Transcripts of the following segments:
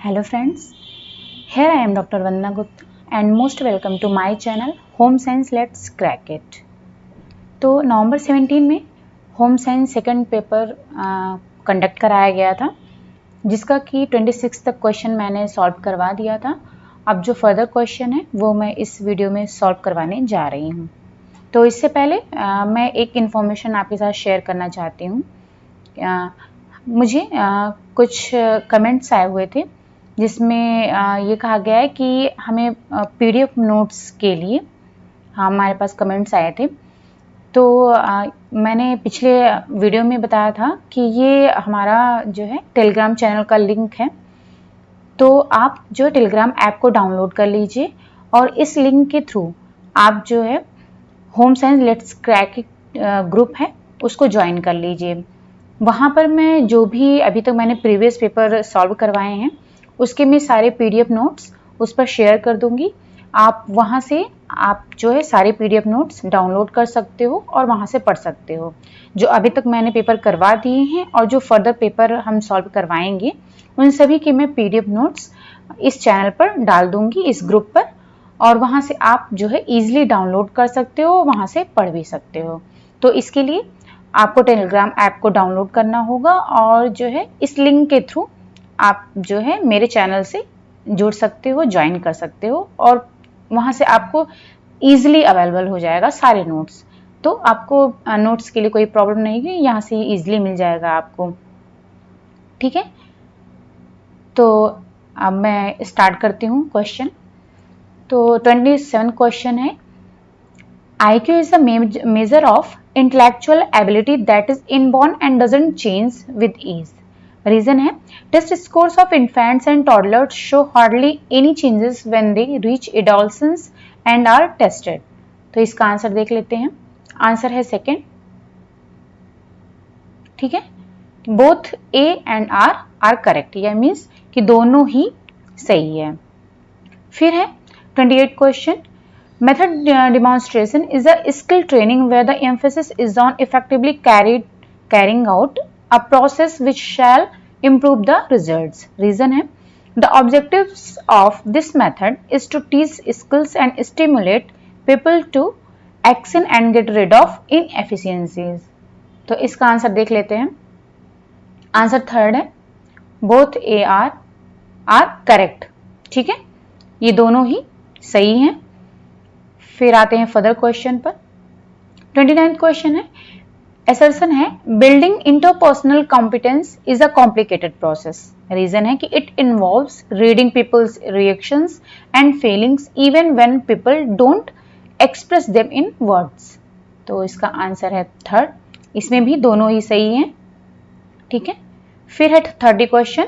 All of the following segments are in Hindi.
Hello friends, here I am Dr. Vandana Gupta and most welcome to my channel Home Science Let's Crack It। तो नवंबर 17 में home science second paper conduct कराया गया था, जिसका कि 26 तक क्वेश्चन मैंने सॉल्व करवा दिया था। अब जो फर्दर क्वेश्चन है वो मैं इस वीडियो में सॉल्व करवाने जा रही हूँ। तो इससे पहले मैं एक इन्फॉर्मेशन आपके साथ शेयर करना चाहती हूँ। मुझे कुछ कमेंट्स आए हुए थे जिसमें ये कहा गया है कि हमें पीडीएफ नोट्स के लिए हमारे पास कमेंट्स आए थे। तो मैंने पिछले वीडियो में बताया था कि ये हमारा जो है टेलीग्राम चैनल का लिंक है। तो आप जो टेलीग्राम ऐप को डाउनलोड कर लीजिए और इस लिंक के थ्रू आप जो है home science let's crack it group है उसको ज्वाइन कर लीजिए। वहाँ पर मैं जो भी अभी तक मैंने प्रीवियस पेपर सॉल्व करवाए हैं उसके मैं सारे पीडीएफ नोट्स उस पर शेयर कर दूंगी। आप वहाँ से आप जो है सारे पीडीएफ नोट्स डाउनलोड कर सकते हो और वहाँ से पढ़ सकते हो। जो अभी तक मैंने पेपर करवा दिए हैं और जो फर्दर पेपर हम सॉल्व करवाएंगे उन सभी के मैं पीडीएफ नोट्स इस चैनल पर डाल दूंगी, इस ग्रुप पर, और वहाँ से आप जो है ईजिली डाउनलोड कर सकते हो, वहाँ से पढ़ भी सकते हो। तो इसके लिए आपको टेलीग्राम ऐप को डाउनलोड करना होगा और जो है इस लिंक के थ्रू आप जो है मेरे चैनल से जुड़ सकते हो, ज्वाइन कर सकते हो और वहाँ से आपको ईजिली अवेलेबल हो जाएगा सारे नोट्स। तो आपको नोट्स के लिए कोई प्रॉब्लम नहीं है, यहाँ से ईजिली मिल जाएगा आपको। ठीक है, तो अब मैं स्टार्ट करती हूँ क्वेश्चन। तो 27 क्वेश्चन है, IQ is a measure of intellectual ability that is inborn and doesn't change with age. Reason है, test scores of infants and toddlers show hardly any changes when they reach adolescence and are tested. तो इसका आंसर देख लेते हैं। आंसर है सेकेंड। ठीक है, both A and R correct, यह मीन्स कि दोनों ही सही है। फिर है 28 question, method demonstration is a skill training where the emphasis is on effectively carrying out a process which shall improve the results. Reason है, the objectives of this method is to teach skills and stimulate people to action and get rid of inefficiencies. तो इसका आंसर देख लेते हैं। आंसर थर्ड है, both A are correct। ठीक है, ये दोनों ही सही हैं। फिर आते हैं फर्दर क्वेश्चन पर। 29th क्वेश्चन है, असर्शन है, building interpersonal competence is a complicated process. Reason है कि it involves reading people's reactions and feelings even when people don't express them in words. तो इसका आंसर है थर्ड, इसमें भी दोनों ही सही हैं। ठीक है, फिर है 30 question,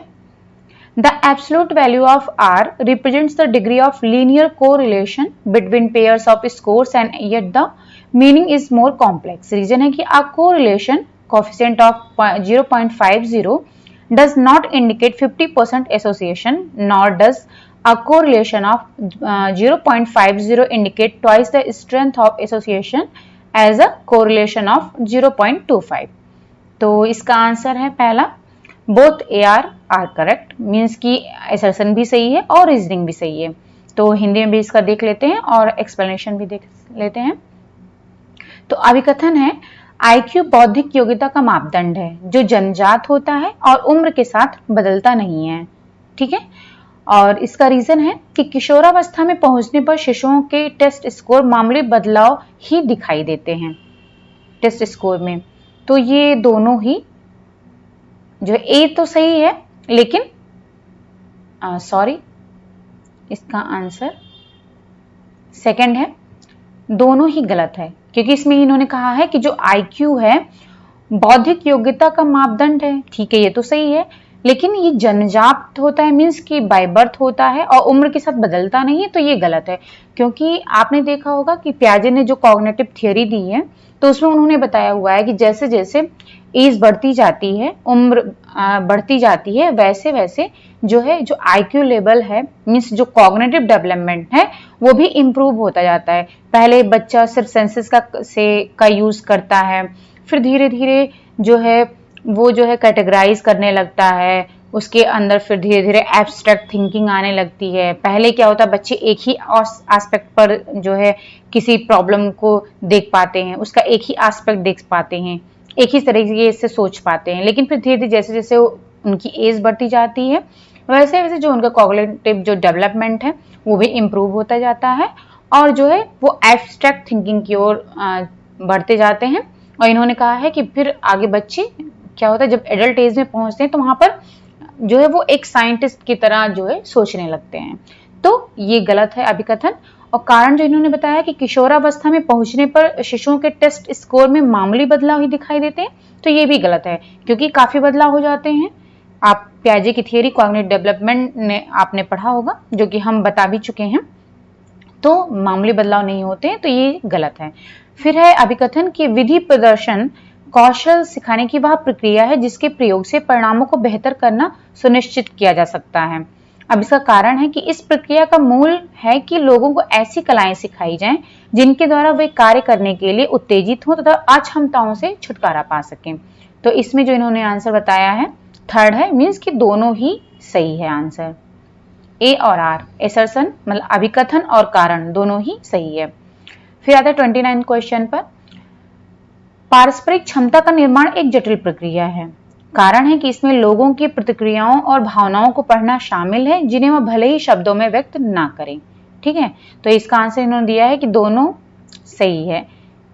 the absolute value of R represents the degree of linear correlation between pairs of scores and yet the meaning is more complex. Reason है कि a correlation coefficient of 0.50 does not indicate 50% association, nor does a correlation of 0.50 indicate twice the strength of association as a correlation of 0.25. तो इसका आंसर है पहला, both A R correct, means कि असर्शन भी सही है और रीजनिंग भी सही है। तो हिंदी में भी इसका देख लेते हैं और एक्सप्लेनेशन भी देख लेते हैं। तो अभिकथन है, IQ बौद्धिक योग्यता का मापदंड है जो जन्मजात होता है और उम्र के साथ बदलता नहीं है। ठीक है, और इसका रीजन है कि किशोरावस्था में पहुंचने पर शिशुओं के टेस्ट स्कोर मामूली बदलाव ही दिखाई देते हैं टेस्ट स्कोर में। तो ये दोनों ही जो ए तो सही है, लेकिन सॉरी, इसका आंसर सेकंड है, दोनों ही गलत है, क्योंकि इसमें इन्होंने कहा है कि जो IQ है बौद्धिक योग्यता का मापदंड है। ठीक है, ये तो सही है, लेकिन ये जन्मजात होता है, मीन्स कि बाय बर्थ होता है और उम्र के साथ बदलता नहीं है, तो ये गलत है। क्योंकि आपने देखा होगा कि पियाजे ने जो कॉग्निटिव थियोरी दी है तो उसमें उन्होंने बताया हुआ है कि जैसे जैसे एज बढ़ती जाती है, उम्र बढ़ती जाती है, वैसे वैसे जो है जो IQ लेवल है, मीन्स जो कॉग्निटिव डेवलपमेंट है वो भी इम्प्रूव होता जाता है। पहले बच्चा सिर्फ सेंसेस का यूज करता है, फिर धीरे धीरे जो है वो जो है कैटेगराइज करने लगता है, उसके अंदर फिर धीरे धीरे एब्स्ट्रैक्ट थिंकिंग आने लगती है। पहले क्या होता है, बच्चे एक ही एस्पेक्ट पर जो है किसी प्रॉब्लम को देख पाते हैं, उसका एक ही एस्पेक्ट देख पाते हैं, एक ही तरीके से सोच पाते हैं। लेकिन फिर धीरे धीरे जैसे जैसे उनकी एज बढ़ती जाती है वैसे वैसे जो उनका कॉग्निटिव जो डेवलपमेंट है वो भी इम्प्रूव होता जाता है और जो है वो एब्स्ट्रैक्ट थिंकिंग की ओर बढ़ते जाते हैं। और इन्होंने कहा है कि फिर आगे बच्चे क्या होता है, जब एडल्ट एज में पहुंचते हैं तो वहां पर जो है वो एक साइंटिस्ट की तरह जो है सोचने लगते हैं। तो ये गलत है अभिकथन। और कारण जो इन्होंने बताया कि किशोरावस्था में पहुंचने पर शिशुओं के टेस्ट स्कोर में मामूली बदलाव ही दिखाई देते हैं, तो ये भी गलत है क्योंकि काफी बदलाव हो जाते हैं। आप पियाजे की थियरी कॉग्निटिव डेवलपमेंट ने आपने पढ़ा होगा, जो कि हम बता भी चुके हैं। तो मामूली बदलाव नहीं होते हैं, तो ये गलत है। फिर है अभिकथन की विधि प्रदर्शन कौशल सिखाने की वह प्रक्रिया है जिसके प्रयोग से परिणामों को बेहतर करना सुनिश्चित किया जा सकता है। अब इसका कारण है कि इस प्रक्रिया का मूल है कि लोगों को ऐसी कलाएं सिखाई जाएं जिनके द्वारा वे कार्य करने के लिए उत्तेजित हों तथा अक्षमताओं से छुटकारा पा सकें। तो इसमें जो इन्होंने आंसर बताया है थर्ड है, मीन्स कि दोनों ही सही है आंसर। ए और आर एसर्शन मतलब अभिकथन और कारण दोनों ही सही है। फिर आता है 29 क्वेश्चन पर, पारस्परिक क्षमता का निर्माण एक जटिल प्रक्रिया है। कारण है कि इसमें लोगों की प्रतिक्रियाओं और भावनाओं को पढ़ना शामिल है जिन्हें वह भले ही शब्दों में व्यक्त ना करें। ठीक है, तो इसका आंसर इन्होंने दिया है कि दोनों सही है।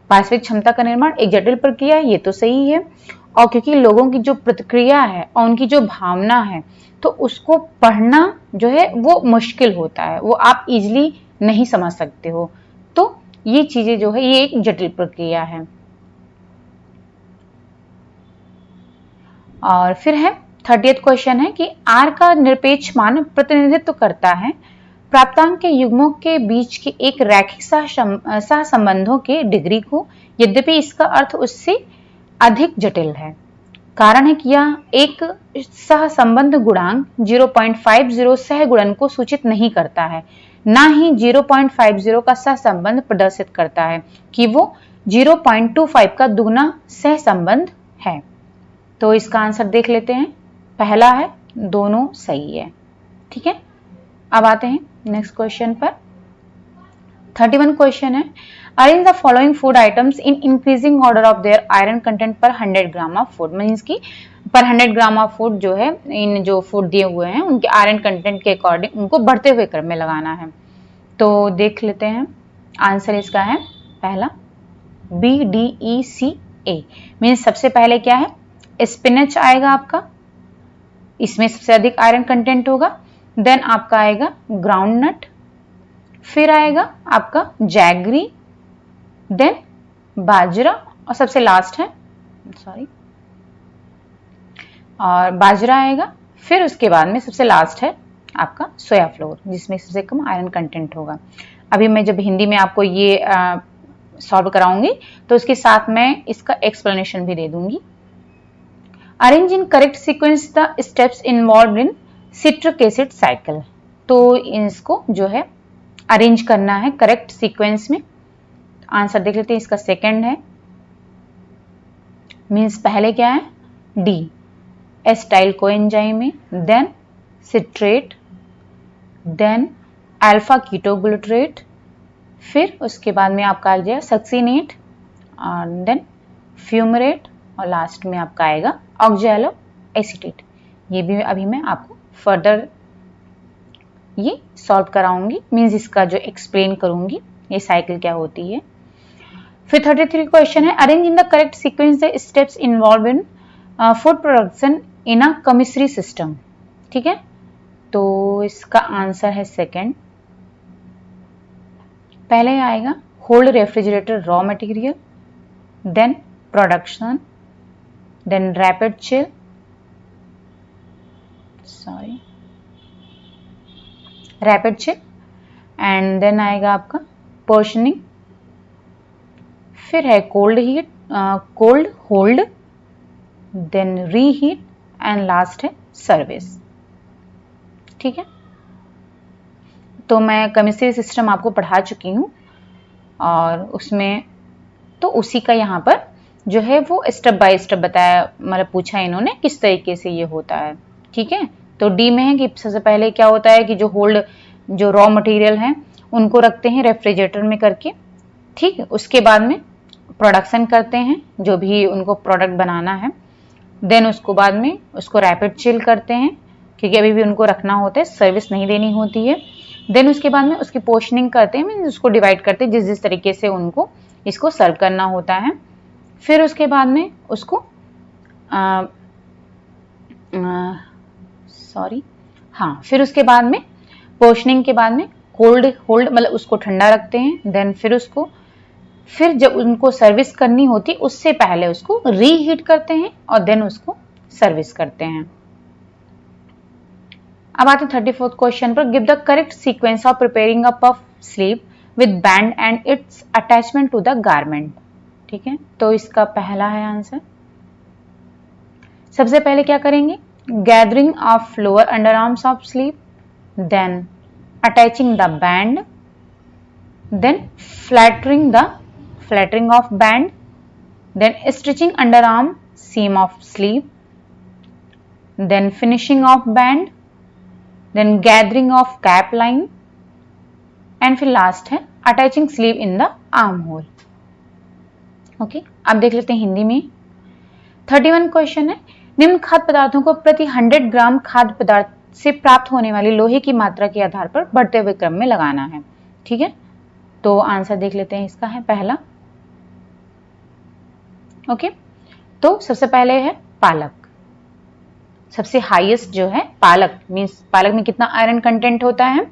पारस्परिक क्षमता का निर्माण एक जटिल प्रक्रिया है, ये तो सही है। और क्योंकि लोगों की जो प्रतिक्रिया है और उनकी जो भावना है तो उसको पढ़ना जो है वो मुश्किल होता है, वो आप इजीली नहीं समझ सकते हो। तो ये चीजें जो है ये एक जटिल प्रक्रिया है। और फिर है 30th क्वेश्चन है कि आर का निरपेक्ष मान प्रतिनिधित्व करता है प्राप्तांक के युग्मों के बीच के एक रैखिक सहसंबंधों के डिग्री को, यद्यपि इसका अर्थ उससे अधिक जटिल है। कारण है कि यह एक सहसंबंध गुणांक 0.50 सहगुणन को सूचित नहीं करता है, ना ही 0.50 का सहसंबंध प्रदर्शित करता है कि वो 0.25 का दुगना सहसंबंध है। तो इसका आंसर देख लेते हैं, पहला है दोनों सही है। ठीक है, अब आते हैं नेक्स्ट क्वेश्चन पर। 31 क्वेश्चन है, arrange the following food items in increasing order of their iron content पर 100 ग्राम ऑफ फूड। मीन्स की पर 100 ग्राम ऑफ फूड जो है, इन जो फूड दिए हुए हैं उनके आयरन कंटेंट के अकॉर्डिंग उनको बढ़ते हुए क्रम में लगाना है। तो देख लेते हैं, आंसर इसका है पहला BDECA। मीन्स सबसे पहले क्या है, स्पिनच आएगा आपका, इसमें सबसे अधिक आयरन कंटेंट होगा। देन आपका आएगा ग्राउंड नट, फिर आएगा आपका जैगरी, देन बाजरा और सबसे लास्ट है और बाजरा आएगा। फिर उसके बाद में सबसे लास्ट है आपका सोया फ्लोर जिसमें सबसे कम आयरन कंटेंट होगा। अभी मैं जब हिंदी में आपको ये सॉल्व कराऊंगी तो उसके साथ मैं इसका एक्सप्लेनेशन भी दे दूंगी। Arrange in correct sequence the steps involve in citric acid cycle. तो इसको जो है अरेंज करना है करेक्ट सीक्वेंस में। आंसर देख लेते हैं, इसका सेकंड है, मींस पहले क्या है डी एस्टाइल कोएंजाइम में, then citrate, then alpha ketoglutarate, फिर उसके बाद में आपका आ जाएगा सक्सिनेट और देन फ्यूमरेट और लास्ट में आपका आएगा ऑक्सैलो एसीटेट। ये भी अभी मैं आपको फर्दर ये सॉल्व कराऊंगी, मींस इसका जो एक्सप्लेन करूंगी ये साइकिल क्या होती है। फिर 33 क्वेश्चन है, arrange in the correct sequence the steps involve in food production in a commissary system. ठीक है, तो इसका आंसर है सेकंड। पहले आएगा hold refrigerator raw material, then production, then rapid chill, rapid chill and then आएगा आपका पोर्शनिंग, फिर है cold heat, cold hold, then reheat and last है सर्विस। ठीक है, तो मैं केमिस्ट्री सिस्टम आपको पढ़ा चुकी हूँ और उसमें तो उसी का यहाँ पर जो है वो स्टेप बाय स्टेप बताया, मतलब पूछा इन्होंने किस तरीके से ये होता है। ठीक है। तो डी में है कि सबसे पहले क्या होता है कि जो रॉ मटेरियल हैं उनको रखते हैं रेफ्रिजरेटर में करके, ठीक है। उसके बाद में प्रोडक्शन करते हैं जो भी उनको प्रोडक्ट बनाना है, देन उसको बाद में उसको रैपिड चिल करते हैं क्योंकि अभी भी उनको रखना होता है, सर्विस नहीं देनी होती है। देन उसके बाद में उसकी पोर्शनिंग करते हैं, मीन्स उसको डिवाइड करते हैं जिस जिस तरीके से उनको इसको सर्व करना होता है। फिर उसके बाद में उसको फिर उसके बाद में पोर्शनिंग के बाद में होल्ड मतलब उसको ठंडा रखते हैं। देन फिर जब उनको सर्विस करनी होती उससे पहले उसको रीहीट करते हैं और देन उसको सर्विस करते हैं। अब आते हैं 34th क्वेश्चन पर। Give the correct sequence of preparing a puff sleeve with band and its attachment to the garment. ठीक है, तो इसका पहला है आंसर। सबसे पहले क्या करेंगे, gathering of lower under arms of sleeve, then attaching the band, then flattering of band, then stitching underarm seam of sleeve, then finishing of band, then gathering of cap line and फिर लास्ट है attaching sleeve in the armhole। Okay, अब देख लेते हैं हिंदी में। 31 क्वेश्चन है, निम्न खाद्य पदार्थों को प्रति 100 ग्राम खाद्य पदार्थ से प्राप्त होने वाली लोहे की मात्रा के आधार पर बढ़ते हुए क्रम में लगाना है। ठीक है, तो आंसर देख लेते हैं। इसका है पहला। ओके, तो सबसे पहले है पालक। सबसे हाईएस्ट जो है पालक, मींस पालक में कितना आयरन कंटेंट होता है,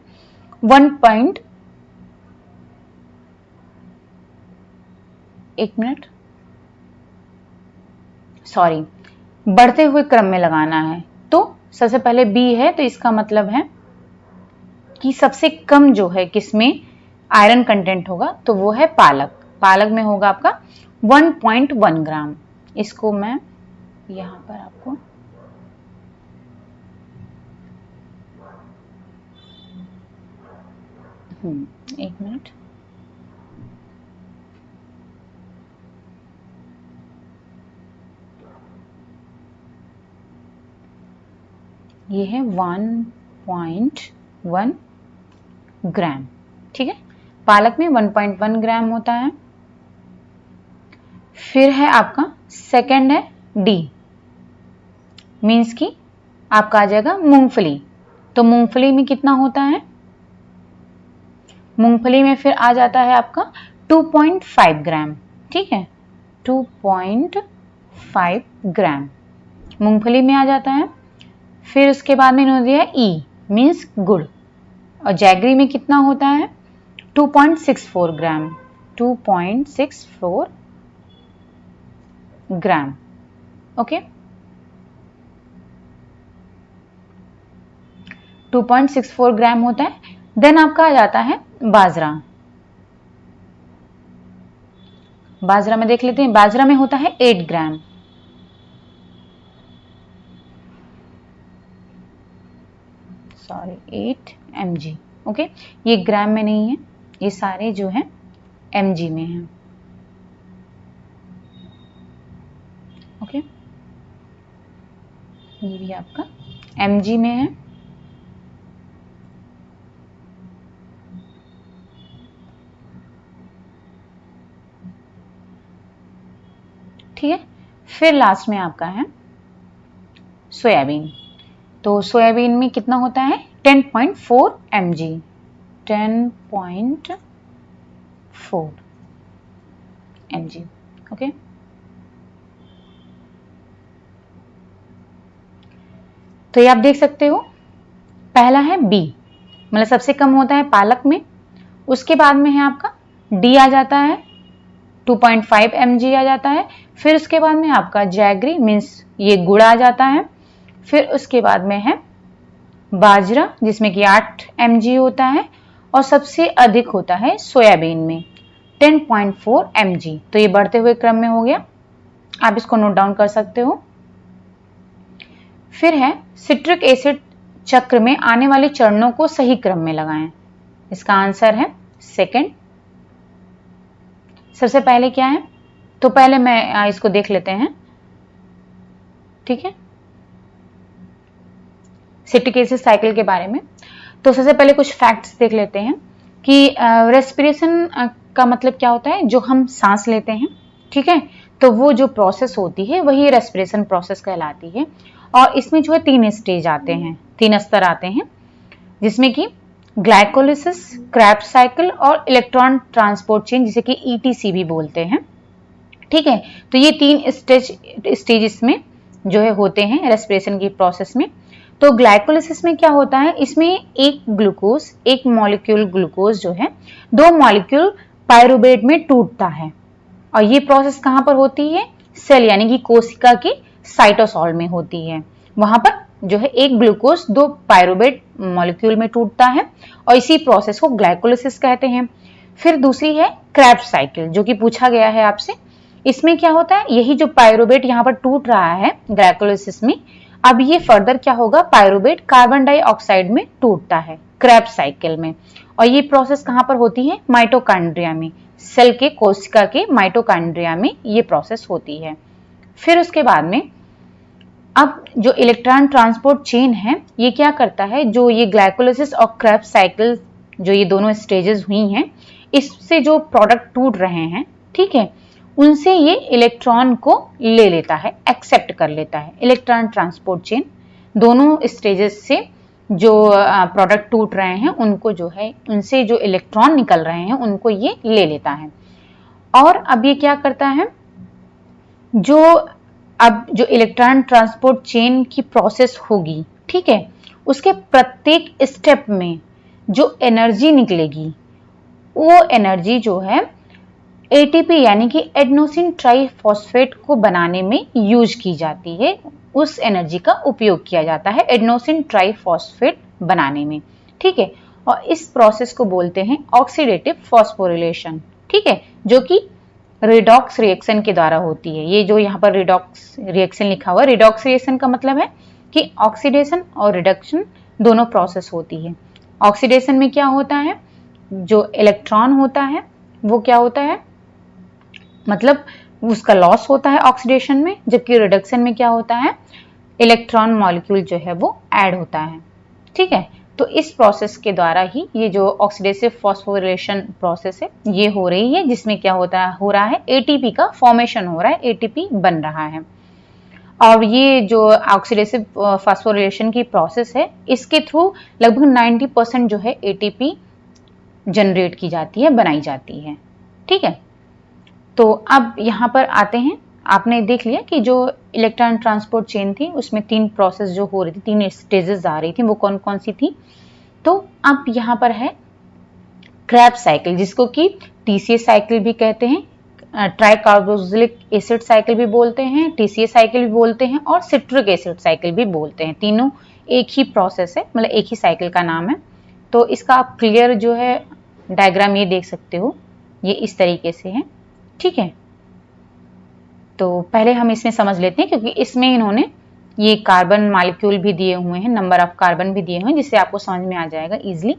बढ़ते हुए क्रम में लगाना है। तो सबसे पहले बी है, तो इसका मतलब है कि सबसे कम जो है किसमें आयरन कंटेंट होगा, तो वो है पालक। पालक में होगा आपका 1.1 ग्राम। इसको मैं यहां पर आपको एक मिनट, ये है 1.1 ग्राम। ठीक है, पालक में 1.1 ग्राम होता है। फिर है आपका सेकंड है डी, मीन्स की आपका आ जाएगा मूंगफली। तो मूंगफली में कितना होता है, मूंगफली में फिर आ जाता है आपका 2.5 ग्राम। ठीक है, 2.5 ग्राम मूंगफली में आ जाता है। फिर उसके बाद में इन्होंने दिया ई, मीन्स गुड़, और जैगरी में कितना होता है 2.64 ग्राम। 2.64 ग्राम। ओके, 2.64 ग्राम होता है। देन आपका आ जाता है बाजरा। बाजरा में देख लेते हैं, बाजरा में होता है 8 ग्राम। Sorry 8 mg। ओके, ये ग्राम में नहीं है, ये सारे जो है mg में है। ओके, ये भी आपका mg में है। ठीक है, फिर लास्ट में आपका है सोयाबीन। तो सोयाबीन में कितना होता है 10.4 mg। 10.4 mg। ओके, तो ये आप देख सकते हो, पहला है बी, मतलब सबसे कम होता है पालक में। उसके बाद में है आपका डी आ जाता है, 2.5 mg आ जाता है। फिर उसके बाद में आपका जैगरी, मीन्स ये गुड़ आ जाता है। फिर उसके बाद में है बाजरा, जिसमें कि 8 mg होता है, और सबसे अधिक होता है सोयाबीन में 10.4 mg। तो ये बढ़ते हुए क्रम में हो गया, आप इसको नोट डाउन कर सकते हो। फिर है सिट्रिक एसिड चक्र में आने वाले चरणों को सही क्रम में लगाएं। इसका आंसर है सेकंड। सबसे पहले क्या है, तो पहले मैं इसको देख लेते हैं। ठीक है, सिट्रिक एसिड साइकिल के बारे में। तो सबसे पहले कुछ फैक्ट्स देख लेते हैं कि रेस्पिरेशन का मतलब क्या होता है, जो हम सांस लेते हैं, ठीक है, तो वो जो प्रोसेस होती है वही रेस्पिरेशन प्रोसेस कहलाती है। और इसमें जो है 3 स्टेज आते हैं, 3 स्तर आते हैं, जिसमें कि ग्लाइकोलिसिस, क्रेब्स साइकिल और इलेक्ट्रॉन ट्रांसपोर्ट चेन, जिसे कि ETC भी बोलते हैं, ठीक है। तो ये 3 स्टेज इसमें जो है होते हैं रेस्पिरेशन की प्रोसेस में। तो ग्लाइकोलिसिस में क्या होता है, इसमें एक मॉलिक्यूल ग्लूकोज जो है 2 मॉलिक्यूल पायरुवेट में टूटता है। और ये प्रोसेस कहां पर होती है, सेल यानी कि कोशिका के साइटोसॉल में होती है। वहां पर जो है एक ग्लूकोज 2 पायरुवेट मॉलिक्यूल में टूटता है और इसी प्रोसेस को ग्लाइकोलिसिस कहते हैं। फिर दूसरी है क्रेब्स साइकिल, जो कि पूछा गया है आपसे। इसमें क्या होता है, यही जो पायरुवेट यहाँ पर टूट रहा है ग्लाइकोलिसिस में, अब ये फर्दर क्या होगा, पायरुवेट कार्बन डाइऑक्साइड में टूटता है क्रेब्स साइकिल में। और ये प्रोसेस कहां पर होती है, माइटोकॉन्ड्रिया में, सेल के कोशिका के माइटोकॉन्ड्रिया में ये प्रोसेस होती है। फिर उसके बाद में अब जो इलेक्ट्रॉन ट्रांसपोर्ट चेन है, ये क्या करता है, जो ये ग्लाइकोलिसिस और क्रेब्स साइकिल जो ये दोनों स्टेजेस हुई हैं, इससे जो प्रोडक्ट टूट रहे हैं, ठीक है, उनसे ये इलेक्ट्रॉन को ले लेता है, एक्सेप्ट कर लेता है। इलेक्ट्रॉन ट्रांसपोर्ट चेन दोनों स्टेजेस से जो प्रोडक्ट टूट रहे हैं उनको जो है, उनसे जो इलेक्ट्रॉन निकल रहे हैं उनको ये ले लेता है। और अब ये क्या करता है, अब जो इलेक्ट्रॉन ट्रांसपोर्ट चेन की प्रोसेस होगी, ठीक है, उसके प्रत्येक स्टेप में जो एनर्जी निकलेगी, वो एनर्जी जो है ATP यानी कि एडेनोसिन ट्राइफॉस्फेट को बनाने में यूज की जाती है। उस एनर्जी का उपयोग किया जाता है एडेनोसिन ट्राइफॉस्फेट बनाने में, ठीक है। और इस प्रोसेस को बोलते हैं ऑक्सीडेटिव फॉस्फोरिलेशन, ठीक है, जो कि रिडॉक्स रिएक्शन के द्वारा होती है। ये जो यहाँ पर रिडॉक्स रिएक्शन लिखा हुआ है, रिडॉक्स रिएक्शन का मतलब है कि ऑक्सीडेशन और रिडक्शन दोनों प्रोसेस होती है। ऑक्सीडेशन में क्या होता है, जो इलेक्ट्रॉन होता है वो क्या होता है, मतलब उसका लॉस होता है ऑक्सीडेशन में, जबकि रिडक्शन में क्या होता है, इलेक्ट्रॉन मॉलिक्यूल जो है वो ऐड होता है, ठीक है। तो इस प्रोसेस के द्वारा ही ये जो ऑक्सीडेटिव फॉस्फोरिलेशन प्रोसेस है ये हो रही है, जिसमें क्या हो रहा है, ATP का फॉर्मेशन हो रहा है, ATP बन रहा है। और ये जो ऑक्सीडेटिव फॉस्फोरिलेशन की प्रोसेस है, इसके थ्रू लगभग 90% जो है ATP जनरेट की जाती है, बनाई जाती है, ठीक है। तो अब यहाँ पर आते हैं, आपने देख लिया कि जो इलेक्ट्रॉन ट्रांसपोर्ट चेन थी उसमें 3 प्रोसेस जो हो रही थी, 3 स्टेजेस आ रही थी, वो कौन कौन सी थी। तो अब यहाँ पर है क्रेब्स साइकिल, जिसको कि TCA साइकिल भी कहते हैं, ट्राइकार्बोक्सिलिक एसिड साइकिल भी बोलते हैं, TCA साइकिल भी बोलते हैं और सिट्रिक एसिड साइकिल भी बोलते हैं। तीनों एक ही प्रोसेस है, मतलब एक ही साइकिल का नाम है। तो इसका आप क्लियर जो है डायग्राम ये देख सकते हो, ये इस तरीके से है, ठीक है। तो पहले हम इसमें समझ लेते हैं, क्योंकि इसमें इन्होंने ये कार्बन मॉलिक्यूल भी दिए हुए हैं, नंबर ऑफ कार्बन भी दिए हुए हैं, जिससे आपको समझ में आ जाएगा इजीली।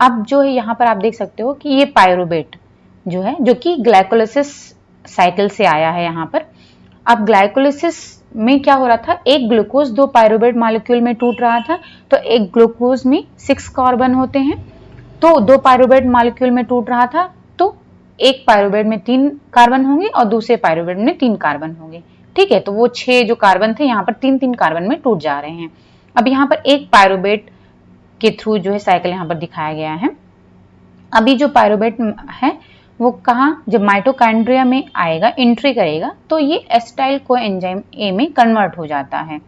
अब जो है यहाँ पर आप देख सकते हो कि ये पायरुवेट जो है, जो कि ग्लाइकोलिसिस साइकिल से आया है यहाँ पर। अब ग्लाइकोलिसिस में क्या हो रहा था, एक ग्लूकोज 2 पायरुवेट मॉलिक्यूल में टूट रहा था। तो एक ग्लूकोज में 6 कार्बन होते हैं, तो 2 पायरुवेट मॉलिक्यूल में टूट रहा था, तो एक पायरुवेट में 3 कार्बन होंगे और दूसरे पायरुवेट में 3 कार्बन होंगे, ठीक है। तो वो 6 जो कार्बन थे यहाँ पर 3-3 कार्बन में टूट जा रहे हैं। अब यहाँ पर एक पायरुवेट के थ्रू जो है साइकिल यहाँ पर दिखाया गया है। अभी जो पायरुवेट है वो कहाँ, जब माइटोकॉन्ड्रिया में आएगा, एंट्री करेगा, तो ये एसिटाइल कोएंजाइम A में कन्वर्ट हो जाता है।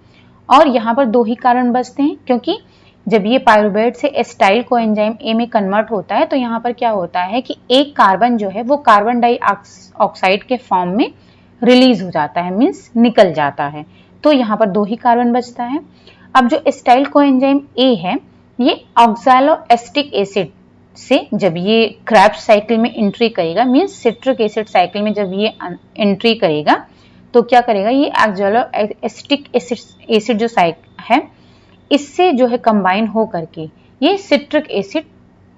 और यहाँ पर 2 ही कार्बन बचते हैं, क्योंकि जब ये पायरुवेट से एसिटाइल कोएंजाइम A में कन्वर्ट होता है, तो यहाँ पर क्या होता है कि एक कार्बन जो है वो कार्बन डाइऑक्साइड के फॉर्म में रिलीज हो जाता है, मीन्स निकल जाता है। तो यहाँ पर 2 ही कार्बन बचता है। अब जो एसिटाइल कोएंजाइम A है, ये ऑक्सैलोएसिटिक एसिड से जब ये क्रेब्स साइकिल में एंट्री करेगा, मीन्स सिट्रिक एसिड साइकिल में जब ये एंट्री करेगा, तो क्या करेगा, ये ऑक्सैलोएसिटिक एसिड जो है इससे जो है कंबाइन हो करके ये सिट्रिक एसिड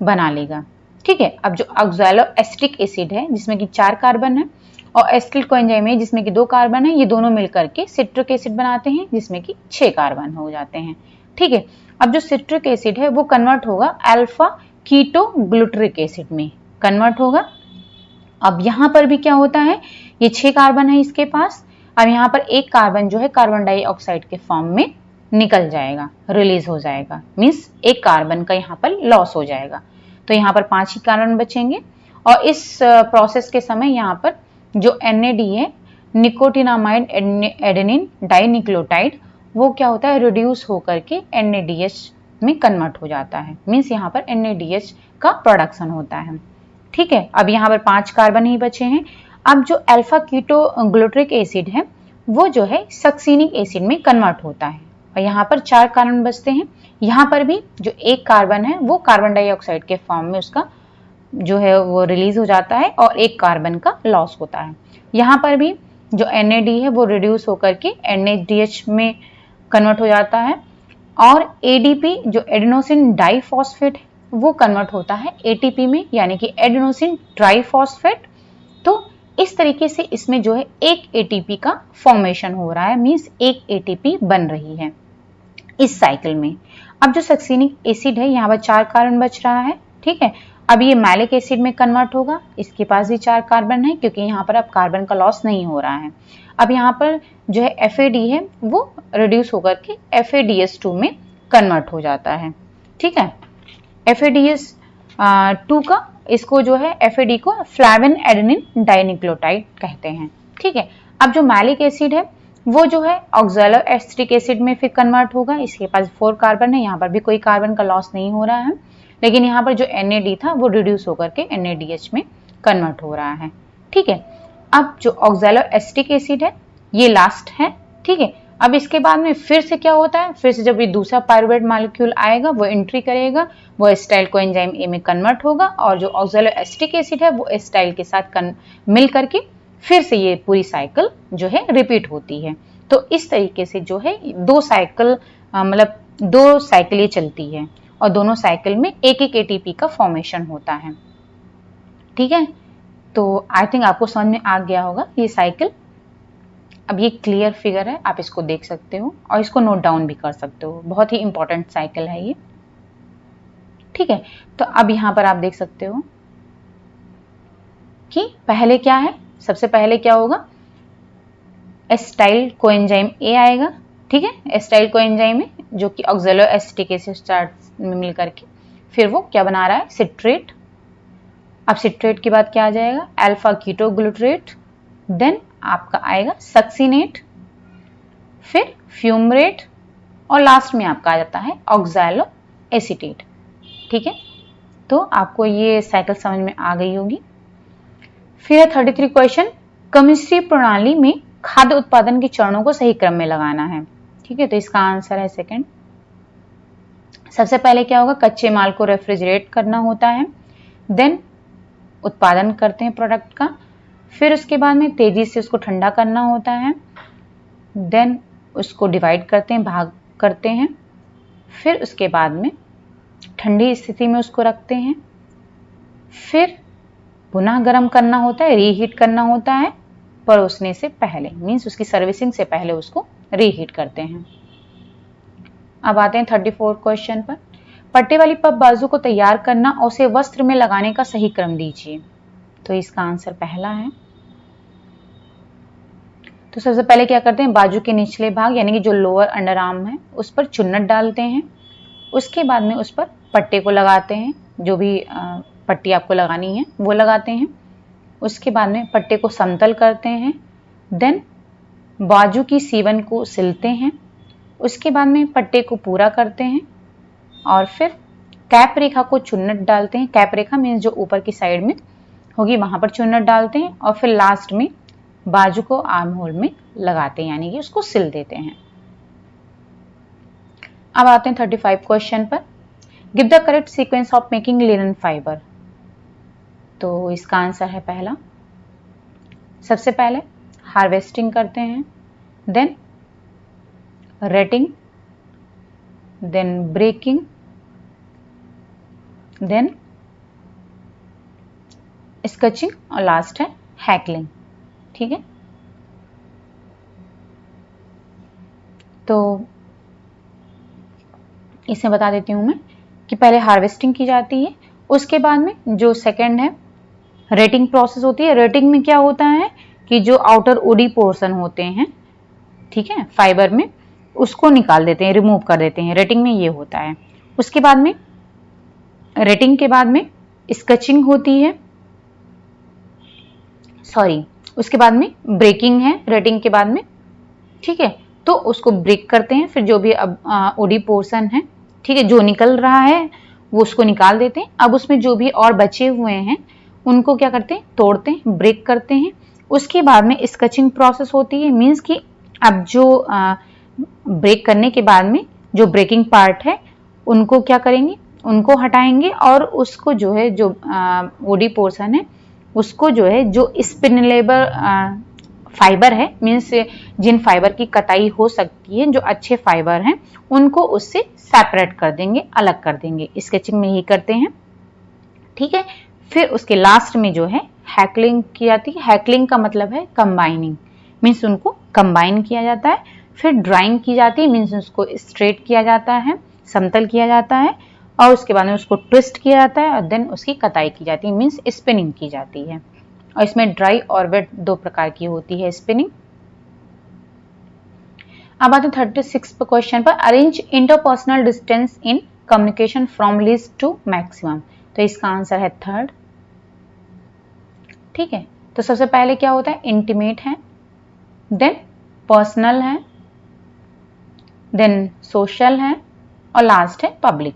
बना लेगा, ठीक है। अब जो ऑक्सैलोएसिटिक एसिड है जिसमें कि 4 कार्बन है और एसिटाइल कोएंजाइम है जिसमें कि 2 कार्बन है, ये दोनों मिलकर के सिट्रिक एसिड बनाते हैं जिसमें कि 6 कार्बन हो जाते हैं, ठीक है। अब जो सिट्रिक एसिड है वो कन्वर्ट होगा अल्फा कीटो ग्लूटरिक एसिड में कन्वर्ट होगा। अब यहाँ पर भी क्या होता है, ये 6 कार्बन है इसके पास, अब यहाँ पर एक कार्बन जो है कार्बन डाइऑक्साइड के फॉर्म में निकल जाएगा, रिलीज हो जाएगा, मीन्स एक कार्बन का यहाँ पर लॉस हो जाएगा। तो यहाँ पर 5 ही कार्बन बचेंगे और इस प्रोसेस के समय यहाँ पर जो NAD है, निकोटिनामाइड एडेनिन डाइन्यूक्लियोटाइड, वो क्या होता है, रिड्यूस होकर के NADH में कन्वर्ट हो जाता है, मीन्स यहाँ पर NADH का प्रोडक्शन होता है। ठीक है, अब यहाँ पर 5 कार्बन ही बचे हैं। अब जो अल्फा कीटो ग्लूटरिक एसिड है वो जो है सक्सीनिक एसिड में कन्वर्ट होता है और यहाँ पर 4 कार्बन बचते हैं। यहाँ पर भी जो एक कार्बन है वो कार्बन डाइऑक्साइड के फॉर्म में उसका जो है वो रिलीज हो जाता है और एक कार्बन का लॉस होता है। यहाँ पर भी जो NAD है वो रिड्यूस होकर के NADH में कन्वर्ट हो जाता है और ADP जो एडेनोसिन डाइफॉस्फेट वो कन्वर्ट होता है ATP में, यानी कि एडेनोसिन ट्राइफॉस्फेट। तो इस तरीके से इसमें जो है एक ATP का फॉर्मेशन हो रहा है, मींस एक ATP बन रही है इस साइकिल में। अब जो सक्सीनिक एसिड है यहाँ पर 4 कार्बन बच रहा है। ठीक है, अब ये मैलिक एसिड में कन्वर्ट होगा, इसके पास भी 4 कार्बन है क्योंकि यहाँ पर अब कार्बन का लॉस नहीं हो रहा है। अब यहाँ पर जो है FAD है वो रिड्यूस होकर के FADH2 में कन्वर्ट हो जाता है। ठीक है, FADH2 का इसको जो है FAD को फ्लैविन एडेनिन डाइन्यूक्लियोटाइड कहते हैं। ठीक है, अब जो मैलिक एसिड है वो जो है ऑक्सैलो एस्टिक एसिड में फिर कन्वर्ट होगा, इसके पास 4 कार्बन है, यहाँ पर भी कोई कार्बन का लॉस नहीं हो रहा है, लेकिन यहाँ पर जो NAD था वो रिड्यूस होकर के NADH में कन्वर्ट हो रहा है। ठीक है, अब जो ऑक्सैलो एस्टिक एसिड है ये लास्ट है। ठीक है, अब इसके बाद में फिर से क्या होता है, फिर से जब ये दूसरा पायरुवेट मॉलिक्यूल आएगा वो एंट्री करेगा, वो एसिटाइल कोएंजाइम A में कन्वर्ट होगा और जो ऑक्सैलो एस्टिक एसिड है वो एसिटाइल के साथ मिल करके फिर से ये पूरी साइकिल जो है रिपीट होती है। तो इस तरीके से जो है 2 साइकिल मतलब 2 साइकिल ये चलती है और दोनों साइकिल में एक एक ATP का फॉर्मेशन होता है। ठीक है, तो आई थिंक आपको समझ में आ गया होगा ये साइकिल। अब ये क्लियर फिगर है, आप इसको देख सकते हो और इसको नोट डाउन भी कर सकते हो, बहुत ही इंपॉर्टेंट साइकिल है ये। ठीक है, तो अब यहाँ पर आप देख सकते हो कि पहले क्या है, सबसे पहले क्या होगा, एसिटाइल कोएंजाइम A आएगा। ठीक है, एसिटाइल कोएंजाइम में जो कि ऑक्सैलो एसिटिक एसिड स्टार्ट में मिल करके फिर वो क्या बना रहा है, सिट्रेट। अब सिट्रेट के बाद क्या आ जाएगा, अल्फा कीटो ग्लूटरेट, देन आपका आएगा सक्सीनेट, फिर फ्यूमरेट और लास्ट में आपका आ जाता है ऑक्सैलो एसीटेट। ठीक है, तो आपको ये साइकिल समझ में आ गई होगी। फिर है 33 क्वेश्चन, केमिस्ट्री प्रणाली में खाद्य उत्पादन के चरणों को सही क्रम में लगाना है। ठीक है, तो इसका आंसर है सेकंड। सबसे पहले क्या होगा, कच्चे माल को रेफ्रिजरेट करना होता है, देन उत्पादन करते हैं प्रोडक्ट का, फिर उसके बाद में तेजी से उसको ठंडा करना होता है, देन उसको डिवाइड करते हैं, भाग करते हैं, फिर उसके बाद में ठंडी स्थिति में उसको रखते हैं, फिर पुनः गर्म करना होता है, रीहीट करना होता है परोसने से पहले, मीन्स उसकी सर्विसिंग से पहले उसको रीहीट करते हैं। अब आते हैं 34 क्वेश्चन पर, पट्टे वाली पफ बाजू को तैयार करना और उसे वस्त्र में लगाने का सही क्रम दीजिए। तो इसका आंसर पहला है। तो सबसे पहले क्या करते हैं, बाजू के निचले भाग यानी कि जो लोअर अंडर आर्म है उस पर चुन्नट डालते हैं, उसके बाद में उस पर पट्टे को लगाते हैं, जो भी पट्टी आपको लगानी है वो लगाते हैं, उसके बाद में पट्टे को समतल करते हैं, देन बाजू की सीवन को सिलते हैं, उसके बाद में पट्टे को पूरा करते हैं और फिर कैप रेखा को चुन्नट डालते हैं, कैप रेखा मीन्स जो ऊपर की साइड में होगी वहां पर चुन्नट डालते हैं और फिर लास्ट में बाजू को आर्म होल में लगाते हैं, यानी कि उसको सिल देते हैं। अब आते हैं 35 क्वेश्चन पर, give the correct sequence of making linen fibre. तो इसका आंसर है पहला, सबसे पहले हार्वेस्टिंग करते हैं, then retting, then breaking, then scutching और लास्ट है हैकलिंग। ठीक है, तो इसे बता देती हूँ मैं कि पहले हार्वेस्टिंग की जाती है, उसके बाद में जो सेकंड है रेटिंग प्रोसेस होती है। रेटिंग में क्या होता है कि जो आउटर वुडी पोर्शन होते हैं, ठीक है, फाइबर में, उसको निकाल देते हैं, रिमूव कर देते हैं। रेटिंग में ये होता है। उसके बाद में रेटिंग के बाद में स्केचिंग होती है, सॉरी, उसके बाद में ब्रेकिंग है रेटिंग के बाद में, ठीक है। तो उसको ब्रेक करते हैं, फिर जो भी अब वुडी पोर्शन है, ठीक है, जो निकल रहा है वो उसको निकाल देते हैं। अब उसमें जो भी और बचे हुए हैं उनको क्या करते हैं, तोड़ते हैं, ब्रेक करते हैं। उसके बाद में स्केचिंग प्रोसेस होती है, मीन्स कि अब जो ब्रेक करने के बाद में जो ब्रेकिंग पार्ट है उनको क्या करेंगे, उनको हटाएंगे और उसको जो है जो वुडी पोर्शन है उसको जो है जो स्पिनेबल फाइबर है, मीन्स जिन फाइबर की कताई हो सकती है, जो अच्छे फाइबर हैं उनको उससे सेपरेट कर देंगे, अलग कर देंगे। स्केचिंग में ही करते हैं, ठीक है। फिर उसके लास्ट में जो है हैकलिंग की जाती है। हैकलिंग का मतलब है कंबाइनिंग, मीन्स उनको कंबाइन किया जाता है। फिर ड्राइंग की जाती है, मीन्स उसको स्ट्रेट किया जाता है, समतल किया जाता है, और उसके बाद में उसको ट्विस्ट किया जाता है और देन उसकी कताई की जाती है, मीन्स स्पिनिंग की जाती है। और इसमें ड्राई और वेट दो प्रकार की होती है स्पिनिंग। अब आते 36 क्वेश्चन पर, arrange interpersonal distance in communication from least to maximum. तो इसका आंसर है थर्ड, ठीक है। तो सबसे पहले क्या होता है, इंटीमेट है, देन पर्सनल है, देन सोशल है, और लास्ट है पब्लिक।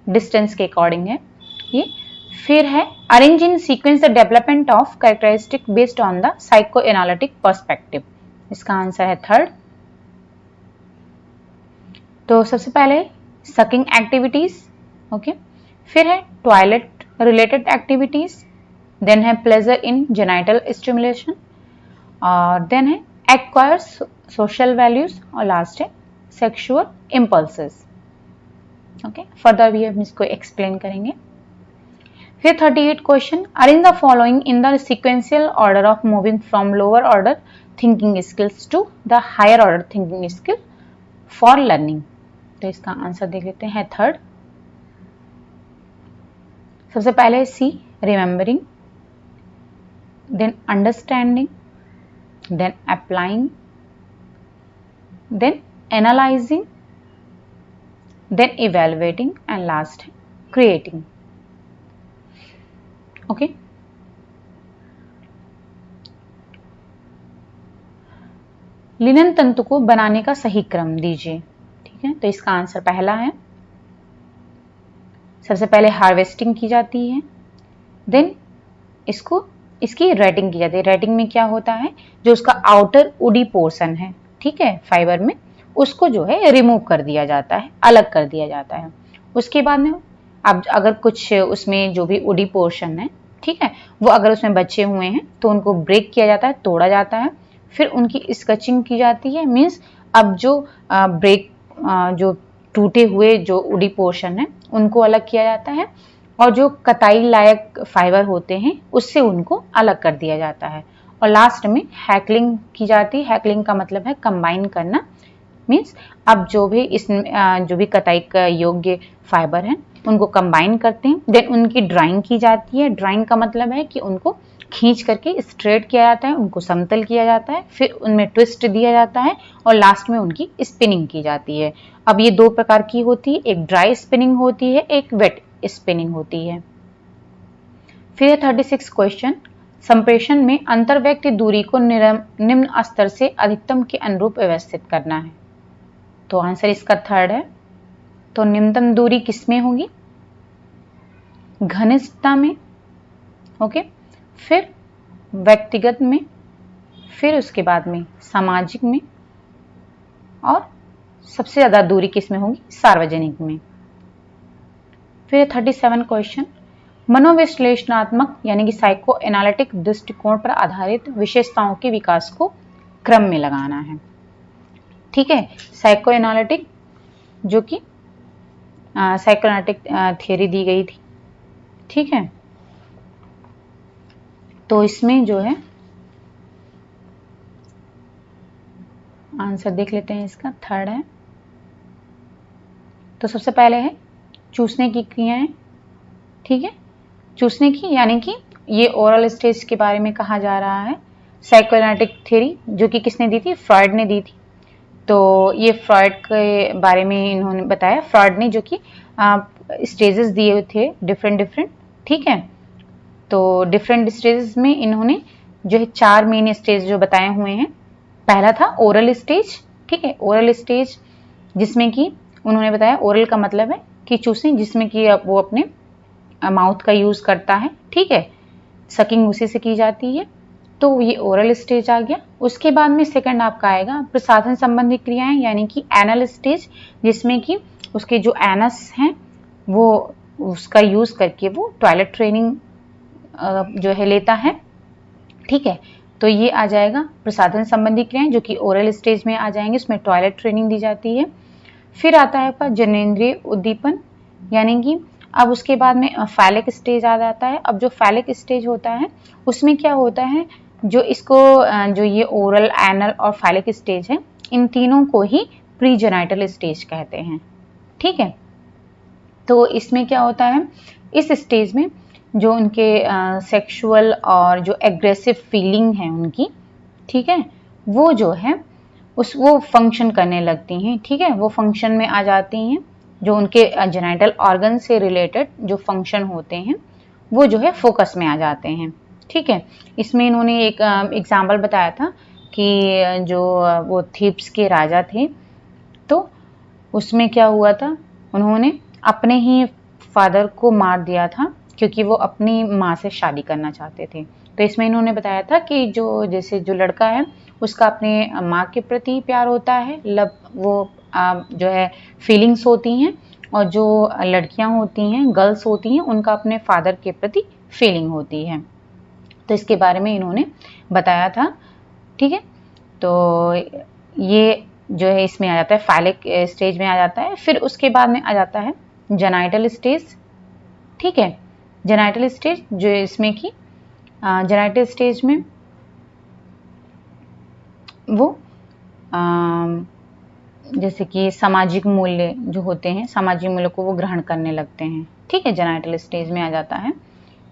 डिस्टेंस के अकॉर्डिंग है ये। फिर है arrange in sequence the development of characteristic based on the psycho analytic perspective. इसका आंसर है थर्ड। तो सबसे पहले सकिंग एक्टिविटीज, ओके। फिर है टॉयलेट रिलेटेड एक्टिविटीज, देन है प्लेजर इन जेनाइटल स्टिमुलेशन, और देन है एक्वायर सोशल वैल्यूज, और लास्ट है सेक्सुअल इम्पल्सेस, ओके। फर्दर भी हम इसको एक्सप्लेन करेंगे। फिर 38 question, arrange the following in the sequential order of moving from lower order thinking skills to the higher order thinking skill for learning. तो इसका आंसर देख लेते हैं थर्ड। सबसे पहले see remembering, then understanding, then applying, then analysing, then evaluating, and last है क्रिएटिंग, ओके। लिनन तंतु को बनाने का सही क्रम दीजिए, ठीक है। तो इसका आंसर पहला है, सबसे पहले हार्वेस्टिंग की जाती है, देन इसकी रेटिंग की जाती है। रेटिंग में क्या होता है, जो उसका आउटर वुडी पोर्शन है, ठीक है, फाइबर में, उसको जो है रिमूव कर दिया जाता है, अलग कर दिया जाता है। उसके बाद में अब अगर कुछ उसमें जो भी वुडी पोर्शन है, ठीक है, वो अगर उसमें बचे हुए हैं तो उनको ब्रेक किया जाता है, तोड़ा जाता है। फिर उनकी स्केचिंग की जाती है, मीन्स अब जो ब्रेक जो टूटे हुए जो वुडी पोर्शन है उनको अलग किया जाता है, और जो कताई लायक फाइबर होते हैं उससे उनको अलग कर दिया जाता है। और लास्ट में हैकलिंग की जाती है। हैकलिंग का मतलब है कंबाइन करना, मीन्स अब जो भी कताई का योग्य फाइबर है उनको कंबाइन करते हैं, देन उनकी ड्राइंग की जाती है। ड्राइंग का मतलब है कि उनको खींच करके स्ट्रेट किया जाता है, उनको समतल किया जाता है, फिर उनमें ट्विस्ट दिया जाता है, और लास्ट में उनकी स्पिनिंग की जाती है। अब ये दो प्रकार की होती है, एक ड्राई स्पिनिंग होती है, एक वेट स्पिनिंग होती है। फिर 36 क्वेश्चन, संप्रेषण में अंतर्व्यक्ति दूरी को निम्न स्तर से अधिकतम के अनुरूप व्यवस्थित करना है। तो आंसर इसका थर्ड है। तो निम्नतम दूरी किसमें होगी, घनिष्ठता में, ओके, फिर व्यक्तिगत में, फिर उसके बाद में सामाजिक में, और सबसे ज्यादा दूरी किसमें होगी, सार्वजनिक में। फिर 37 क्वेश्चन, मनोविश्लेषणात्मक यानी कि साइको एनालिटिक दृष्टिकोण पर आधारित विशेषताओं के विकास को क्रम में लगाना है, ठीक है। साइको एनालिटिक जो कि साइको एनालिटिक थियरी दी गई थी, ठीक है। तो इसमें जो है आंसर देख लेते हैं, इसका थर्ड है। तो सबसे पहले है चूसने की क्रियाएं, ठीक है, चूसने की यानी कि ये ओरल स्टेज के बारे में कहा जा रहा है। साइकोएनालिटिक थ्योरी जो कि किसने दी थी, फ्रॉइड ने दी थी। तो ये फ्रॉइड के बारे में इन्होंने बताया, फ्रॉइड ने, जो कि स्टेजेस दिए थे डिफरेंट, ठीक है। तो डिफरेंट स्टेजेस में इन्होंने जो है 4 मेन स्टेज जो बताए हुए हैं। पहला था ओरल स्टेज, ठीक है, ओरल स्टेज जिसमें कि उन्होंने बताया ओरल का मतलब है कि चूसने, जिसमें कि वो अपने माउथ का यूज करता है, ठीक है, सकिंग उसी से की जाती है। तो ये ओरल स्टेज आ गया। उसके बाद में सेकंड आपका आएगा प्रसाधन संबंधी क्रियाएं यानी कि एनल स्टेज, जिसमें कि उसके जो एनस हैं वो उसका यूज करके वो टॉयलेट ट्रेनिंग जो है लेता है, ठीक है। तो ये आ जाएगा प्रसाधन संबंधी क्रियाएं जो कि ओरल स्टेज में आ जाएंगे, उसमें टॉयलेट ट्रेनिंग दी जाती है। फिर आता है आपका जननेंद्रिय उद्दीपन, यानी कि अब उसके बाद में फैलिक स्टेज आ जाता है। अब जो फैलिक स्टेज होता है उसमें क्या होता है, जो इसको जो ये ओरल, एनल और फैलिक स्टेज है, इन तीनों को ही प्रीजेनाइटल स्टेज कहते हैं, ठीक है। तो इसमें क्या होता है, इस स्टेज में जो उनके सेक्सुअल और जो एग्रेसिव फीलिंग है उनकी, ठीक है, वो जो है वो फंक्शन करने लगती हैं, ठीक है, वो फंक्शन में आ जाती हैं। जो उनके जेनिटल ऑर्गन से रिलेटेड जो फंक्शन होते हैं वो जो है फोकस में आ जाते हैं, ठीक है। इसमें इन्होंने एक एग्जाम्पल बताया था कि जो वो थीब्स के राजा थे, तो उसमें क्या हुआ था, उन्होंने अपने ही फादर को मार दिया था क्योंकि वो अपनी माँ से शादी करना चाहते थे। तो इसमें इन्होंने बताया था कि जो जैसे जो लड़का है उसका अपने माँ के प्रति प्यार होता है, वो जो है फीलिंग्स होती हैं, और जो लड़कियां होती हैं, गर्ल्स होती हैं, उनका अपने फादर के प्रति फीलिंग होती है। तो इसके बारे में इन्होंने बताया था, ठीक है। तो ये जो है इसमें आ जाता है, फैलिक स्टेज में आ जाता है। फिर उसके बाद में आ जाता है जेनाइटल स्टेज, ठीक है। जेनाइटल स्टेज जो इसमें कि जेनाइटल स्टेज में वो जैसे कि सामाजिक मूल्य जो होते हैं, सामाजिक मूल्य को वो ग्रहण करने लगते हैं, ठीक है। जेनाइटल स्टेज में आ जाता है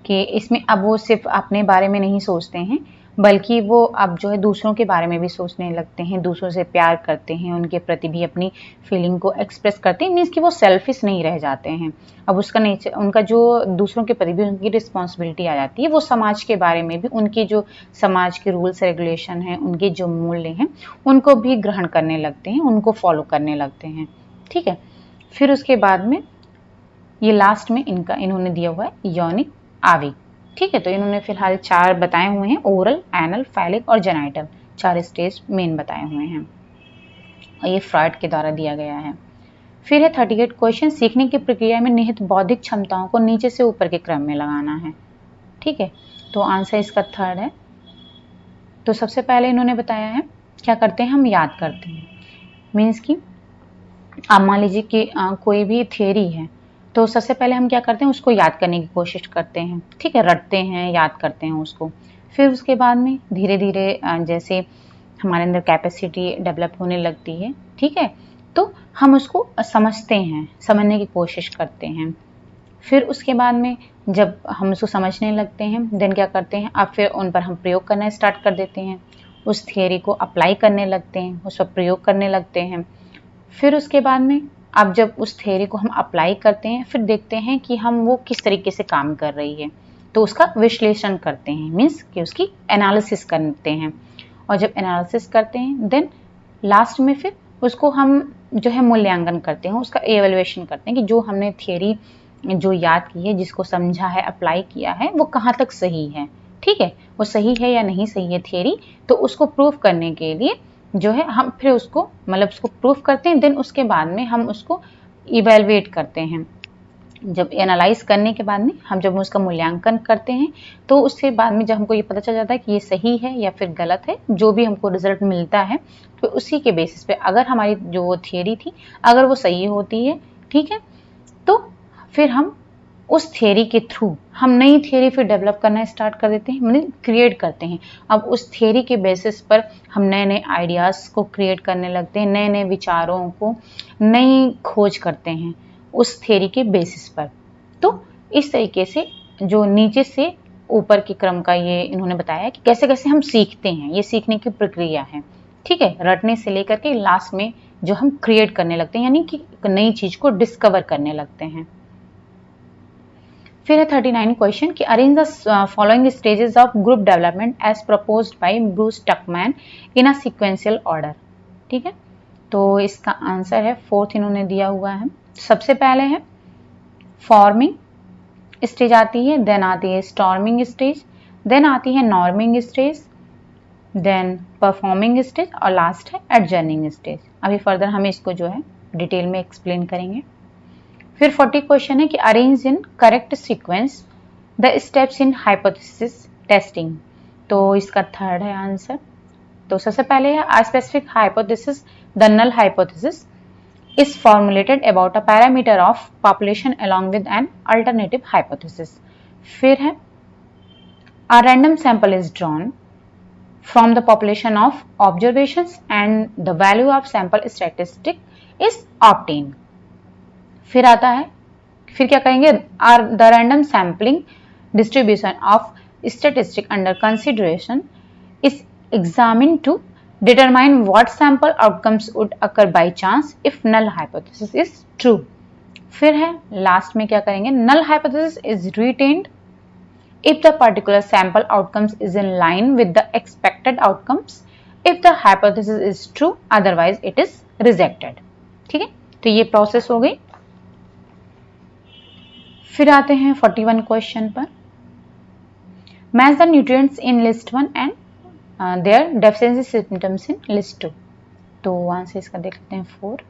कि इसमें अब वो सिर्फ अपने बारे में नहीं सोचते हैं, बल्कि वो अब जो है दूसरों के बारे में भी सोचने लगते हैं, दूसरों से प्यार करते हैं, उनके प्रति भी अपनी फीलिंग को एक्सप्रेस करते हैं। मीन्स कि वो सेल्फिश नहीं रह जाते हैं। अब उसका नेचर, उनका जो दूसरों के प्रति भी उनकी रिस्पॉन्सिबिलिटी आ जाती है। वो समाज के बारे में भी, उनके जो समाज के रूल्स रेगुलेशन हैं, उनके जो मूल्य हैं, उनको भी ग्रहण करने लगते हैं, उनको फॉलो करने लगते हैं, ठीक है। फिर उसके बाद में ये लास्ट में इन्होंने दिया हुआ है यौनिक आवेग, ठीक है। तो इन्होंने फिलहाल 4 बताए हुए हैं, ओरल, एनल, फैलिक और जेनाइटल, 4 स्टेज मेन बताए हुए हैं, और ये फ्रॉइड के द्वारा दिया गया है। फिर है 38 क्वेश्चन, सीखने की प्रक्रिया में निहित बौद्धिक क्षमताओं को नीचे से ऊपर के क्रम में लगाना है, ठीक है। तो आंसर इसका थर्ड है। तो सबसे पहले इन्होंने बताया है क्या करते हैं, हम याद करते हैं। मीन्स कि आप मान लीजिए कि कोई भी थियरी है, तो सबसे पहले हम क्या करते हैं, उसको याद करने की कोशिश करते हैं, ठीक है, रटते हैं, याद करते हैं उसको। फिर उसके बाद में धीरे धीरे जैसे हमारे अंदर कैपेसिटी डेवलप होने लगती है, ठीक है, तो हम उसको समझते हैं, समझने की कोशिश करते हैं। फिर उसके बाद में जब हम उसको समझने लगते हैं, देन क्या करते हैं, अब फिर उन पर हम प्रयोग करना स्टार्ट कर देते हैं, उस थियरी को अप्लाई करने लगते हैं, उस पर प्रयोग करने लगते हैं। फिर उसके बाद में अब जब उस थ्योरी को हम अप्लाई करते हैं, फिर देखते हैं कि हम वो किस तरीके से काम कर रही है, तो उसका विश्लेषण करते हैं, मीन्स कि उसकी एनालिसिस करते हैं। और जब एनालिसिस करते हैं, देन लास्ट में फिर उसको हम जो है मूल्यांकन करते हैं, उसका एवेल्युएशन करते हैं कि जो हमने थियरी जो याद की है, जिसको समझा है, अप्लाई किया है, वो कहाँ तक सही है, ठीक है, वो सही है या नहीं सही है थियरी। तो उसको प्रूफ करने के लिए जो है हम फिर उसको मतलब उसको प्रूफ करते हैं, देन उसके बाद में हम उसको इवेलुएट करते हैं। जब एनालाइज करने के बाद में हम जब उसका मूल्यांकन करते हैं, तो उसके बाद में जब हमको ये पता चल जाता है कि ये सही है या फिर गलत है, जो भी हमको रिजल्ट मिलता है, तो उसी के बेसिस पे अगर हमारी जो थियरी थी अगर वो सही होती है, ठीक है, तो फिर हम उस थियरी के थ्रू हम नई थियरी फिर डेवलप करना स्टार्ट कर देते हैं, मतलब क्रिएट करते हैं। अब उस थियरी के बेसिस पर हम नए नए आइडियाज़ को क्रिएट करने लगते हैं, नए नए विचारों को नई खोज करते हैं उस थियरी के बेसिस पर। तो इस तरीके से जो नीचे से ऊपर के क्रम का ये इन्होंने बताया कि कैसे कैसे हम सीखते हैं, ये सीखने की प्रक्रिया है। ठीक है, रटने से लेकर के लास्ट में जो हम क्रिएट करने लगते हैं, यानी कि नई चीज को डिस्कवर करने लगते हैं। फिर है 39 क्वेश्चन कि arrange the following stages of group development as proposed by Bruce Tuckman in a sequential order. ठीक है, तो इसका आंसर है 4th इन्होंने दिया हुआ है। सबसे पहले है फॉर्मिंग स्टेज आती है, देन आती है स्टॉर्मिंग स्टेज, देन आती है norming stage, then performing stage और लास्ट है एडजर्निंग स्टेज। अभी फर्दर हम इसको जो है डिटेल में एक्सप्लेन करेंगे। फिर 40 क्वेश्चन है कि arrange in correct sequence the steps in hypothesis testing. तो इसका थर्ड है आंसर। तो सबसे पहले है a specific hypothesis, the null hypothesis is formulated about a parameter of population along with an alternative hypothesis. फिर है a random sample is drawn from the population of observations and the value of sample statistic is obtained. फिर आता है, फिर क्या करेंगे, the random sampling distribution of statistic under consideration is examined to determine what sample outcomes would occur by chance if null hypothesis is true. फिर है लास्ट में क्या करेंगे, null hypothesis is retained if the particular sample outcomes is in line with the expected outcomes if the hypothesis is true, otherwise it is rejected. ठीक है, तो ये प्रोसेस हो गई। फिर आते हैं 41 क्वेश्चन पर, match the nutrients in list 1 and their deficiency symptoms in list 2। तो आंसर इसका देख लेते हैं 4।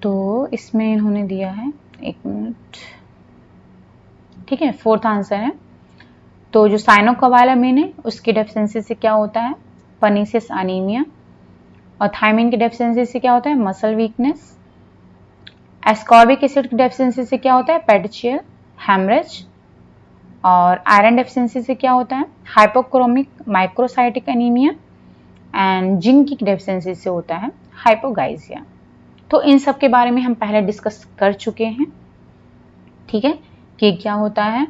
तो इसमें इन्होंने दिया है, एक मिनट, ठीक है, 4th आंसर है। तो जो साइनोकोबालामिन है उसकी डेफिशिएंसी से क्या होता है, पर्नीशियस अनीमिया, और थायमिन की डेफिशिएंसी से क्या होता है, मसल वीकनेस। एस्कॉर्बिक एसिड की डेफिशिएंसी से क्या होता है, पेटिशियल हेमरेज। और आयरन डेफिशिएंसी से क्या होता है, hypochromic microcytic anaemia. And zinc की डेफिशिएंसी से होता है हाइपोगाइजिया। तो इन सब के बारे में हम पहले डिस्कस कर चुके हैं। ठीक है, कि क्या होता है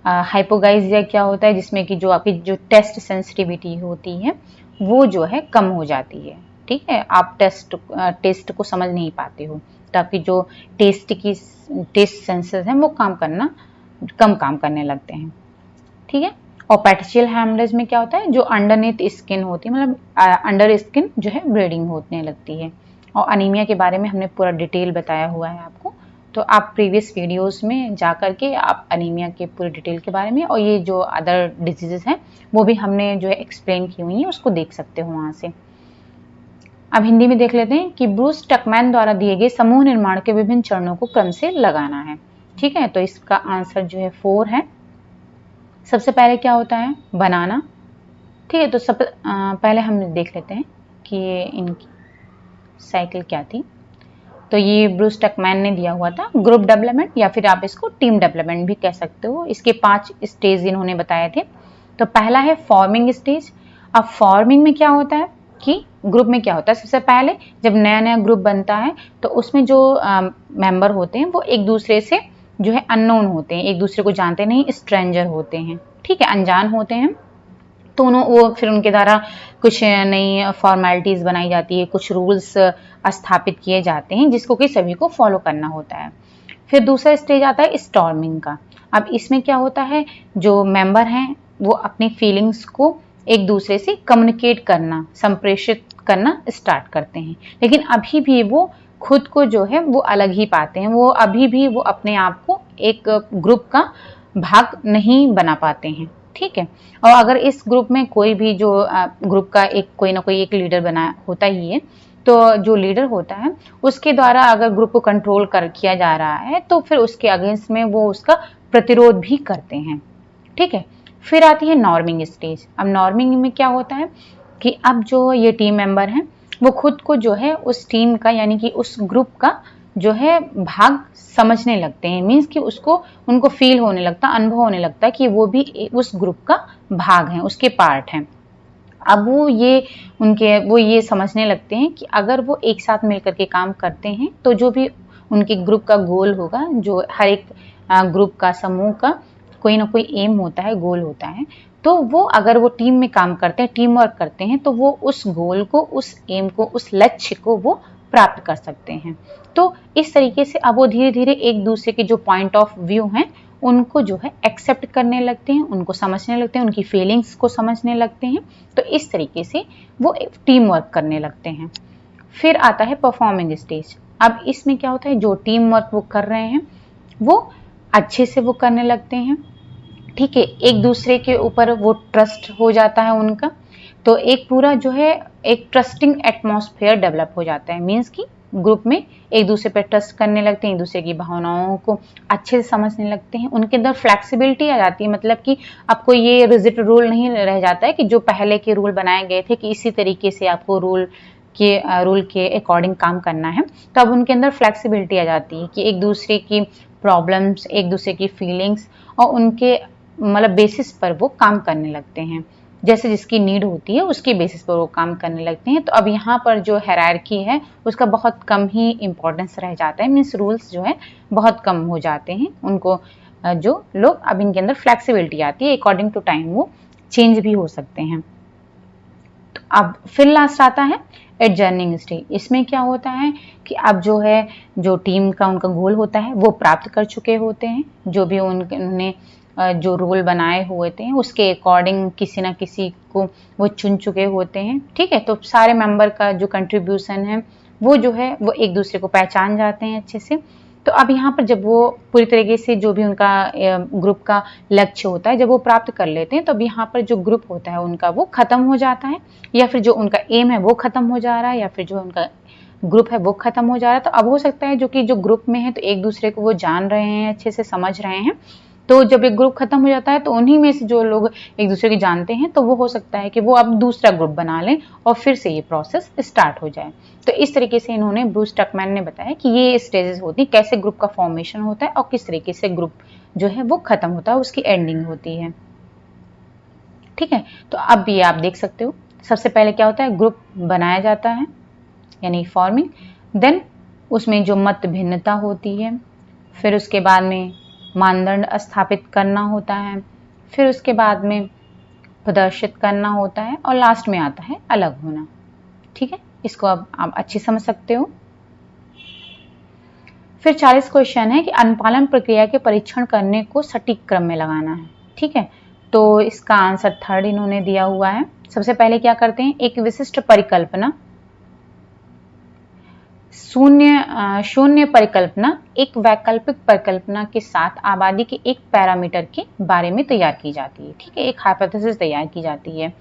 हाइपोगाइजिया, क्या होता है, जिसमें कि जो आपकी जो टेस्ट सेंसिटिविटी होती है वो जो है कम हो जाती है। ठीक है, आप टेस्ट को समझ नहीं पाते हो, तो आपकी जो टेस्ट सेंसर्स हैं वो कम काम करने लगते हैं। ठीक है, और पेटिशियल हेमरेज में क्या होता है, जो अंडरनीथ स्किन होती है, मतलब अंडर स्किन जो है ब्लीडिंग होने लगती है। और अनीमिया के बारे में हमने पूरा डिटेल बताया हुआ है आपको, तो आप प्रीवियस वीडियोस में जा करके आप अनीमिया के पूरे डिटेल के बारे में और ये जो अदर डिजीजेस हैं वो भी हमने जो है एक्सप्लेन की हुई है, उसको देख सकते हो वहाँ से। अब हिंदी में देख लेते हैं कि ब्रूस टकमैन द्वारा दिए गए समूह निर्माण के विभिन्न चरणों को क्रम से लगाना है। ठीक है, तो इसका आंसर जो है 4 है। सबसे पहले क्या होता है, बनाना। ठीक है, तो पहले हम देख लेते हैं कि ये इनकी साइकिल क्या थी। तो ये ब्रूस टकमैन ने दिया हुआ था, ग्रुप डेवलपमेंट या फिर आप इसको टीम डेवलपमेंट भी कह सकते हो। इसके 5 स्टेज इन्होंने बताए थे। तो पहला है फॉर्मिंग स्टेज। अब फॉर्मिंग में क्या होता है कि ग्रुप में क्या होता है, सबसे पहले जब नया नया ग्रुप बनता है तो उसमें जो मेंबर होते हैं वो एक दूसरे से जो है अननोन होते हैं, एक दूसरे को जानते नहीं, स्ट्रेंजर होते हैं। ठीक है, अनजान होते हैं। तो वो फिर उनके द्वारा कुछ नई फॉर्मेलिटीज़ बनाई जाती है, कुछ रूल्स स्थापित किए जाते हैं जिसको कि सभी को फॉलो करना होता है। फिर दूसरा स्टेज आता है स्टॉर्मिंग का। अब इसमें क्या होता है, जो मेंबर हैं वो अपनी फीलिंग्स को एक दूसरे से कम्युनिकेट करना, संप्रेषित करना स्टार्ट करते हैं, लेकिन अभी भी वो खुद को जो है वो अलग ही पाते हैं, वो अभी भी वो अपने आप को एक ग्रुप का भाग नहीं बना पाते हैं। ठीक है, और अगर इस ग्रुप में कोई भी जो ग्रुप का एक कोई ना कोई एक लीडर बना होता ही है, तो जो लीडर होता है उसके द्वारा अगर ग्रुप को कंट्रोल किया जा रहा है तो फिर उसके अगेंस्ट में वो उसका प्रतिरोध भी करते हैं। ठीक है, फिर आती है नॉर्मिंग स्टेज। अब नॉर्मिंग में क्या होता है कि अब जो ये टीम मेंबर हैं वो खुद को जो है उस टीम का यानी कि उस ग्रुप का जो है भाग समझने लगते हैं, मीन्स कि उसको उनको फील होने लगता, अनुभव होने लगता है कि वो भी उस ग्रुप का भाग है, उसके पार्ट हैं। अब वो ये समझने लगते हैं कि अगर वो एक साथ मिलकर के काम करते हैं तो जो भी उनके ग्रुप का गोल होगा, जो हर एक ग्रुप का, समूह का कोई ना कोई एम होता है, गोल होता है, तो वो अगर वो टीम में काम करते हैं, टीम वर्क करते हैं, तो वो उस गोल को, उस एम को, उस लक्ष्य को वो प्राप्त कर सकते हैं। तो इस तरीके से अब वो धीरे धीरे एक दूसरे के जो पॉइंट ऑफ व्यू हैं उनको जो है एक्सेप्ट करने लगते हैं, उनको समझने लगते हैं, उनकी फीलिंग्स को समझने लगते हैं। तो इस तरीके से वो टीम वर्क करने लगते हैं। फिर आता है परफॉर्मिंग स्टेज। अब इसमें क्या होता है, जो टीम वर्क वो कर रहे हैं वो अच्छे से वो करने लगते हैं, ठीक है, एक दूसरे के ऊपर वो ट्रस्ट हो जाता है उनका। तो एक पूरा जो है एक ट्रस्टिंग एटमॉस्फेयर डेवलप हो जाता है, मीन्स कि ग्रुप में एक दूसरे पर ट्रस्ट करने लगते हैं, एक दूसरे की भावनाओं को अच्छे से समझने लगते हैं, उनके अंदर फ्लेक्सिबिलिटी आ जाती है, मतलब कि आपको ये रिजिड रूल नहीं रह जाता है कि जो पहले के रूल बनाए गए थे कि इसी तरीके से आपको रूल के अकॉर्डिंग काम करना है। तो अब उनके अंदर फ्लेक्सिबिलिटी आ जाती है कि एक दूसरे की प्रॉब्लम्स, एक दूसरे की फीलिंग्स और उनके मतलब बेसिस पर वो काम करने लगते हैं, जैसे जिसकी नीड होती है उसके बेसिस पर वो काम करने लगते हैं। तो अब यहाँ पर जो हायरार्की है उसका बहुत कम ही इम्पोर्टेंस रह जाता है, मीन्स रूल्स जो है बहुत कम हो जाते हैं, उनको जो लोग अब इनके अंदर फ्लेक्सिबिलिटी आती है, अकॉर्डिंग टू टाइम वो चेंज भी हो सकते हैं। तो अब फिर लास्ट आता है एडजर्निंग स्टेज। इसमें क्या होता है कि अब जो है, जो टीम का उनका गोल होता है वो प्राप्त कर चुके होते हैं, जो भी उन्होंने जो रोल बनाए हुए थे उसके अकॉर्डिंग किसी ना किसी को वो चुन चुके होते हैं, ठीक है। तो सारे मेंबर का जो कंट्रीब्यूशन है वो जो है वो एक दूसरे को पहचान जाते हैं अच्छे से। तो अब यहाँ पर जब वो पूरी तरीके से जो भी उनका ग्रुप का लक्ष्य होता है जब वो प्राप्त कर लेते हैं, तो अब यहाँ पर जो ग्रुप होता है उनका वो खत्म हो जाता है, या फिर जो उनका एम है वो खत्म हो जा रहा है, या फिर जो उनका ग्रुप है वो खत्म हो जा रहा है। तो अब हो सकता है जो कि जो ग्रुप में है तो एक दूसरे को वो जान रहे हैं, अच्छे से समझ रहे हैं। तो जब एक ग्रुप खत्म हो जाता है तो उन्हीं में से जो लोग एक दूसरे को जानते हैं तो वो हो सकता है कि वो अब दूसरा ग्रुप बना लें और फिर से ये प्रोसेस स्टार्ट हो जाए। तो इस तरीके से इन्होंने, ब्रूस टकमैन ने बताया कि ये स्टेजेस होती है, कैसे ग्रुप का फॉर्मेशन होता है और किस तरीके से ग्रुप जो है वो खत्म होता है, उसकी एंडिंग होती है, ठीक है। तो अब ये आप देख सकते हो, सबसे पहले क्या होता है, ग्रुप बनाया जाता है यानी फॉर्मिंग, देन उसमें जो मत भिन्नता होती है, फिर उसके बाद में मानदंड स्थापित करना होता है, फिर उसके बाद में प्रदर्शित करना होता है और लास्ट में आता है अलग होना, ठीक है। इसको अब आप अच्छे समझ सकते हो। फिर 40 क्वेश्चन है कि अनुपालन प्रक्रिया के परीक्षण करने को सटीक क्रम में लगाना है, ठीक है। तो इसका आंसर थर्ड इन्होंने दिया हुआ है। सबसे पहले क्या करते हैं, एक विशिष्ट परिकल्पना, शून्य परिकल्पना एक वैकल्पिक परिकल्पना के साथ आबादी के एक पैरामीटर के बारे में तैयार की जाती है, ठीक है, एक हाइपोथेसिस तैयार की जाती है।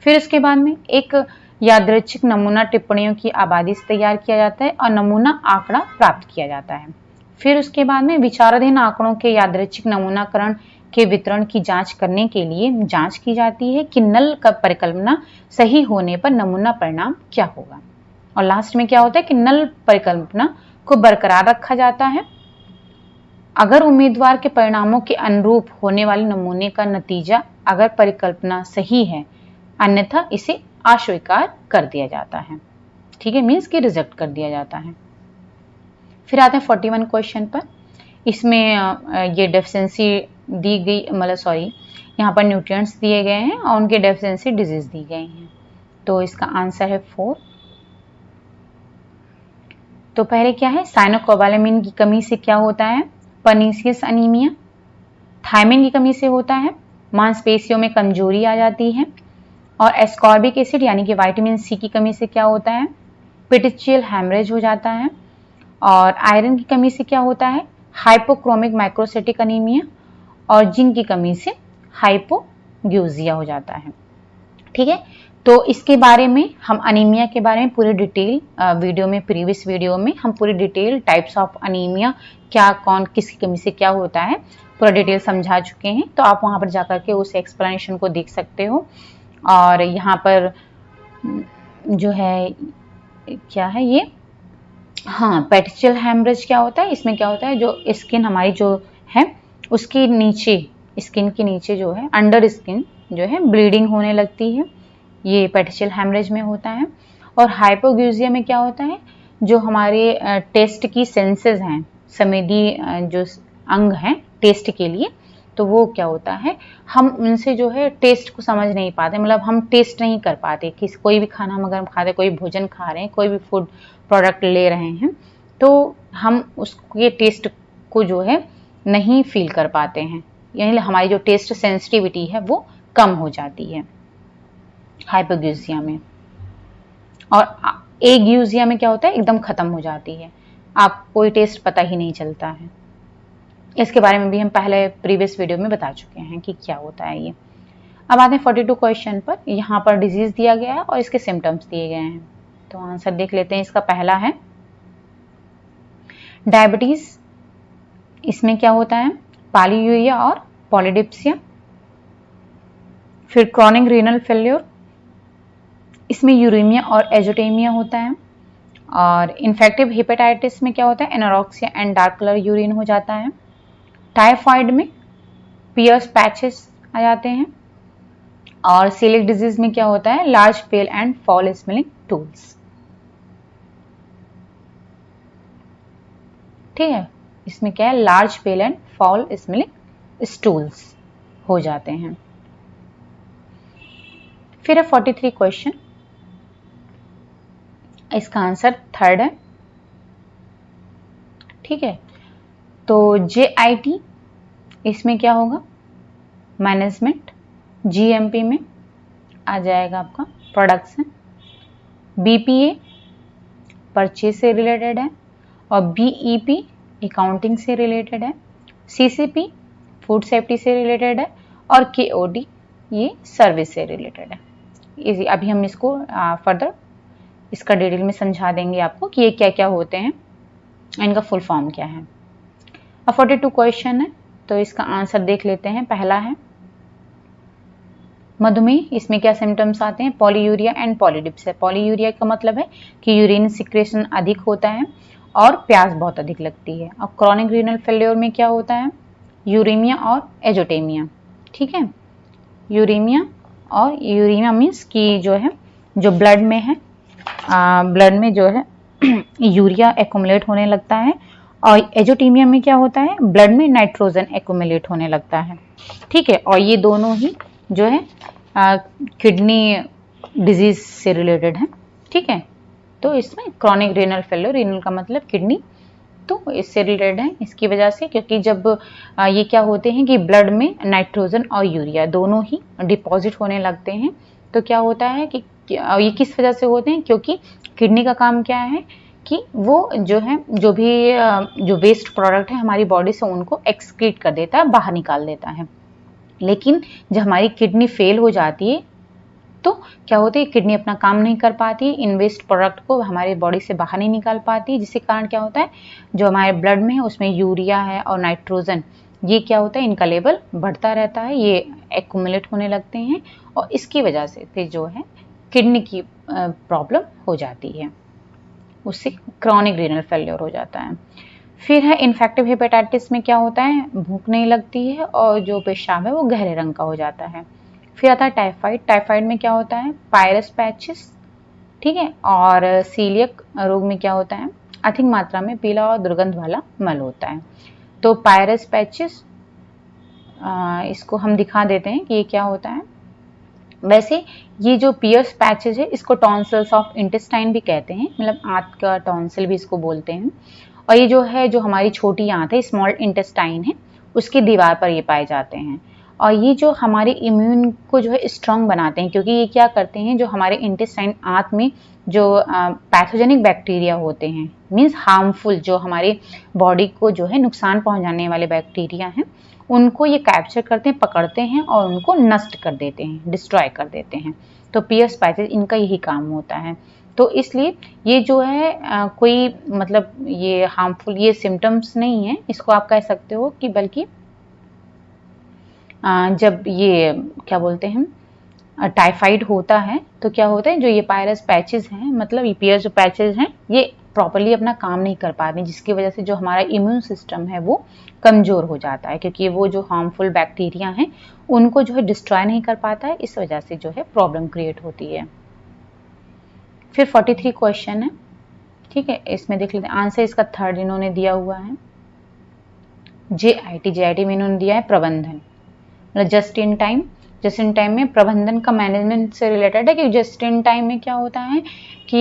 फिर इसके बाद में एक यादृच्छिक नमूना टिप्पणियों की आबादी से तैयार किया जाता है और नमूना आंकड़ा प्राप्त किया जाता है। फिर उसके बाद में विचाराधीन आंकड़ों के यादृच्छिक नमूनाकरण के वितरण की जांच करने के लिए जांच की जाती है कि नल का परिकल्पना सही होने पर नमूना परिणाम क्या होगा। और लास्ट में क्या होता है कि नल परिकल्पना को बरकरार रखा जाता है अगर उम्मीदवार के परिणामों के अनुरूप होने वाले नमूने का नतीजा अगर परिकल्पना सही है, अन्यथा इसे अस्वीकार कर दिया जाता है, ठीक है, मीन्स कि रिजेक्ट कर दिया जाता है। फिर आते हैं 41 क्वेश्चन पर। इसमें ये डेफिशिएंसी दी गई, मतलब सॉरी, यहाँ पर न्यूट्रिएंट्स दिए गए हैं और उनके डेफिशिएंसी डिजीज दी गई हैं। तो इसका आंसर है 4। तो पहले क्या है, साइनोकोबालामिन की कमी से क्या होता है, पर्नीशियस अनीमिया। थायमिन की कमी से होता है मांसपेशियों में कमजोरी आ जाती है। और एस्कॉर्बिक एसिड यानी कि विटामिन सी की कमी से क्या होता है, पेटिशियल हैमरेज हो जाता है। और आयरन की कमी से क्या होता है, हाइपोक्रोमिक माइक्रोसाइटिक अनीमिया। और जिंक की कमी से हाइपोग्यूजिया हो जाता है, ठीक है। तो इसके बारे में हम अनीमिया के बारे में पूरी डिटेल वीडियो में, प्रीवियस वीडियो में हम पूरी डिटेल टाइप्स ऑफ अनीमिया, क्या कौन किसकी कमी से क्या होता है, पूरा डिटेल समझा चुके हैं। तो आप वहां पर जाकर के उस एक्सप्लेनेशन को देख सकते हो। और यहाँ पर जो है क्या है, ये हाँ, पेटिशियल हेमरेज क्या होता है, इसमें क्या होता है, जो स्किन हमारी जो है उसके नीचे, स्किन के नीचे जो है अंडर स्किन जो है ब्लीडिंग होने लगती है, ये पेटिशियल हेमरेज में होता है। और हाइपोगेसिया में क्या होता है, जो हमारे टेस्ट की सेंसेस हैं, संवेदी जो अंग हैं टेस्ट के लिए, तो वो क्या होता है, हम उनसे जो है टेस्ट को समझ नहीं पाते, मतलब हम टेस्ट नहीं कर पाते कि कोई भी खाना हम अगर हम खाते, कोई भोजन खा रहे हैं, कोई भी फूड प्रोडक्ट ले रहे हैं, तो हम उसके टेस्ट को जो है नहीं फील कर पाते हैं, यानी हमारी जो टेस्ट सेंसिटिविटी है वो कम हो जाती है हाइपोगेसिया में। और एग्यूजिया में क्या होता है, एकदम खत्म हो जाती है, आप कोई टेस्ट पता ही नहीं चलता है। इसके बारे में भी हम पहले प्रीवियस वीडियो में बता चुके हैं कि क्या होता है ये। अब आते हैं 42 क्वेश्चन पर। यहाँ पर डिजीज दिया गया है और इसके सिम्टम्स दिए गए हैं, तो आंसर देख लेते हैं। इसका पहला है डायबिटीज, इसमें क्या होता है, पॉलीयूरिया और पॉलीडिप्सिया। फिर क्रॉनिक रीनल फेल्योर, इसमें यूरेमिया और एजोटेमिया होता है। और इन्फेक्टिव हेपेटाइटिस में क्या होता है, anorexia and dark colour urine हो जाता है। टाइफाइड में पियर्स पैचेस आ जाते हैं। और सीलिक डिजीज में क्या होता है, large pale and fall smelling tools. ठीक है, इसमें क्या है, large pale and fall smelling stools हो जाते हैं। फिर है 43 क्वेश्चन, इसका आंसर थर्ड है। ठीक है, तो JIT इसमें क्या होगा, मैनेजमेंट। GMP में आ जाएगा आपका प्रोडक्शन। BPA परचेज से रिलेटेड है। और BEP अकाउंटिंग से रिलेटेड है। CCP फूड सेफ्टी से रिलेटेड है। और KOD ये सर्विस से रिलेटेड है। इजी, अभी हम इसको फर्दर इसका डिटेल में समझा देंगे आपको कि ये क्या क्या होते हैं, इनका फुल फॉर्म क्या है। अब 42 क्वेश्चन है, तो इसका आंसर देख लेते हैं। पहला है मधुमेह, इसमें क्या सिम्टम्स आते हैं, पॉलीयूरिया एंड पॉलीडिप्सिया। पॉलीयूरिया का मतलब है कि यूरिन सिक्रेशन अधिक होता है और प्यास बहुत अधिक लगती है। और क्रॉनिक रीनल फेल्योर में क्या होता है, यूरेमिया और एजोटेमिया। ठीक है, यूरेमिया मीन्स कि जो है, जो ब्लड में है, ब्लड में जो है यूरिया एक्यूमुलेट होने लगता है। और एजोटीमिया में क्या होता है, ब्लड में नाइट्रोजन एक्यूमुलेट होने लगता है। ठीक है, और ये दोनों ही जो है किडनी डिजीज से रिलेटेड है। ठीक है, तो इसमें क्रॉनिक रीनल फेल्योर, रीनल का मतलब किडनी, तो इससे रिलेटेड है इसकी वजह से, क्योंकि जब ये क्या होते हैं कि ब्लड में नाइट्रोजन और यूरिया दोनों ही डिपॉजिट होने लगते हैं, तो क्या होता है कि ये किस वजह से होते हैं, क्योंकि किडनी का काम क्या है कि वो जो है, जो भी जो वेस्ट प्रोडक्ट है हमारी बॉडी से, उनको एक्सक्रीट कर देता है, बाहर निकाल देता है। लेकिन जब हमारी किडनी फेल हो जाती है तो क्या होता है, किडनी अपना काम नहीं कर पाती, इन वेस्ट प्रोडक्ट को हमारे बॉडी से बाहर नहीं निकाल पाती, जिसके कारण क्या होता है, जो हमारे ब्लड में है उसमें यूरिया है और नाइट्रोजन, ये क्या होता है, इनका लेवल बढ़ता रहता है, ये एक्यूमुलेट होने लगते हैं, और इसकी वजह से फिर जो है किडनी की प्रॉब्लम हो जाती है, उससे क्रॉनिक रीनल फेल्योर हो जाता है। फिर है इन्फेक्टिव हेपेटाइटिस में क्या होता है, भूख नहीं लगती है और जो पेशाब है वो गहरे रंग का हो जाता है। फिर आता है टाइफाइड। टाइफाइड में क्या होता है, पायरस पैचेस। ठीक है, और सीलियक रोग में क्या होता है, अधिक मात्रा में पीला और दुर्गंध वाला मल होता है। तो पायरस पैचेस, इसको हम दिखा देते हैं कि ये क्या होता है। वैसे ये जो पियर्स पैचेज है, इसको टॉन्सिल्स ऑफ इंटेस्टाइन भी कहते हैं, मतलब आंत का टॉन्सिल भी इसको बोलते हैं। और ये जो है, जो हमारी छोटी आंत है, स्मॉल इंटेस्टाइन है, उसकी दीवार पर ये पाए जाते हैं। और ये जो हमारे इम्यून को जो है स्ट्रांग बनाते हैं, क्योंकि ये क्या करते हैं, जो हमारे इंटेस्टाइन आंत में जो पैथोजेनिक बैक्टीरिया होते हैं, मीन्स हार्मफुल, जो हमारे बॉडी को जो है नुकसान पहुंचाने वाले बैक्टीरिया हैं, उनको ये कैप्चर करते हैं, पकड़ते हैं और उनको नष्ट कर देते हैं, डिस्ट्रॉय कर देते हैं। तो पियर्स पैचेज इनका यही काम होता है। तो इसलिए ये जो है कोई मतलब ये हार्मफुल ये सिम्टम्स नहीं है, इसको आप कह सकते हो कि बल्कि जब ये क्या बोलते हैं टाइफाइड होता है, तो क्या होता है, जो ये पायरस पैचेस हैं, मतलब ये पियर्स जो पैचेस हैं, ये प्रॉपरली अपना काम नहीं कर पाते, जिसकी वजह से जो हमारा इम्यून सिस्टम है वो कमज़ोर हो जाता है, क्योंकि वो जो हार्मफुल बैक्टीरिया हैं उनको जो है डिस्ट्रॉय नहीं कर पाता है, इस वजह से जो है प्रॉब्लम क्रिएट होती है। फिर 43 क्वेश्चन है, ठीक है, इसमें देख लेते हैं आंसर। इसका थर्ड इन्होंने दिया हुआ है JIT में इन्होंने दिया है प्रबंधन, मतलब just in time. Just in time में प्रबंधन का मैनेजमेंट से रिलेटेड है कि जस्ट इन टाइम में क्या होता है कि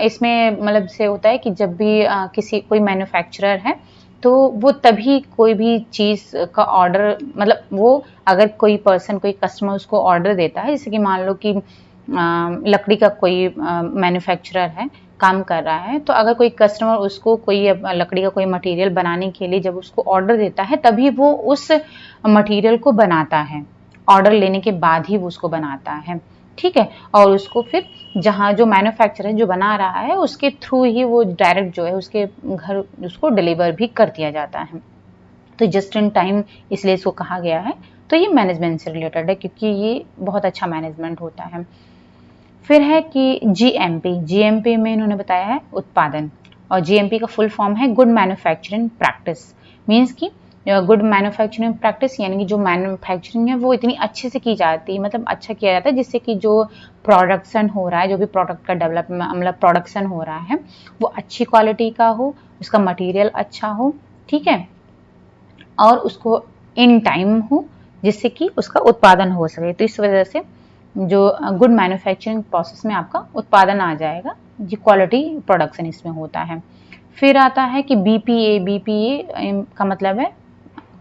इसमें मतलब से होता है कि जब भी किसी कोई मैन्युफैक्चरर है तो वो तभी कोई भी चीज़ का ऑर्डर, मतलब वो अगर कोई पर्सन कोई कस्टमर उसको ऑर्डर देता है, जैसे कि मान लो कि लकड़ी का कोई मैन्युफैक्चरर है काम कर रहा है, तो अगर कोई कस्टमर उसको कोई लकड़ी का कोई मटेरियल बनाने के लिए जब उसको ऑर्डर देता है तभी वो उस मटेरियल को बनाता है, ऑर्डर लेने के बाद ही वो उसको बनाता है, ठीक है। और उसको फिर जहाँ जो मैन्युफैक्चरर है जो बना रहा है उसके थ्रू ही वो डायरेक्ट जो है उसके घर उसको डिलीवर भी कर दिया जाता है। तो जस्ट इन टाइम इसलिए इसको कहा गया है। तो ये मैनेजमेंट से रिलेटेड है क्योंकि ये बहुत अच्छा मैनेजमेंट होता है। फिर है कि GMP में इन्होंने बताया है उत्पादन, और GMP का फुल फॉर्म है गुड मैन्युफैक्चरिंग प्रैक्टिस। मीन्स की गुड मैन्युफैक्चरिंग प्रैक्टिस यानी कि जो मैन्युफैक्चरिंग है वो इतनी अच्छे से की जाती है, मतलब अच्छा किया जाता है जिससे कि जो प्रोडक्शन हो रहा है, जो भी प्रोडक्ट का डेवलपमेंट मतलब प्रोडक्शन हो रहा है वो अच्छी क्वालिटी का हो, उसका मटेरियल अच्छा हो, ठीक है, और उसको इन टाइम हो जिससे कि उसका उत्पादन हो सके। तो इस वजह से जो गुड मैन्युफैक्चरिंग प्रोसेस में आपका उत्पादन आ जाएगा, जी क्वालिटी प्रोडक्शन इसमें होता है। फिर आता है कि BPA का मतलब है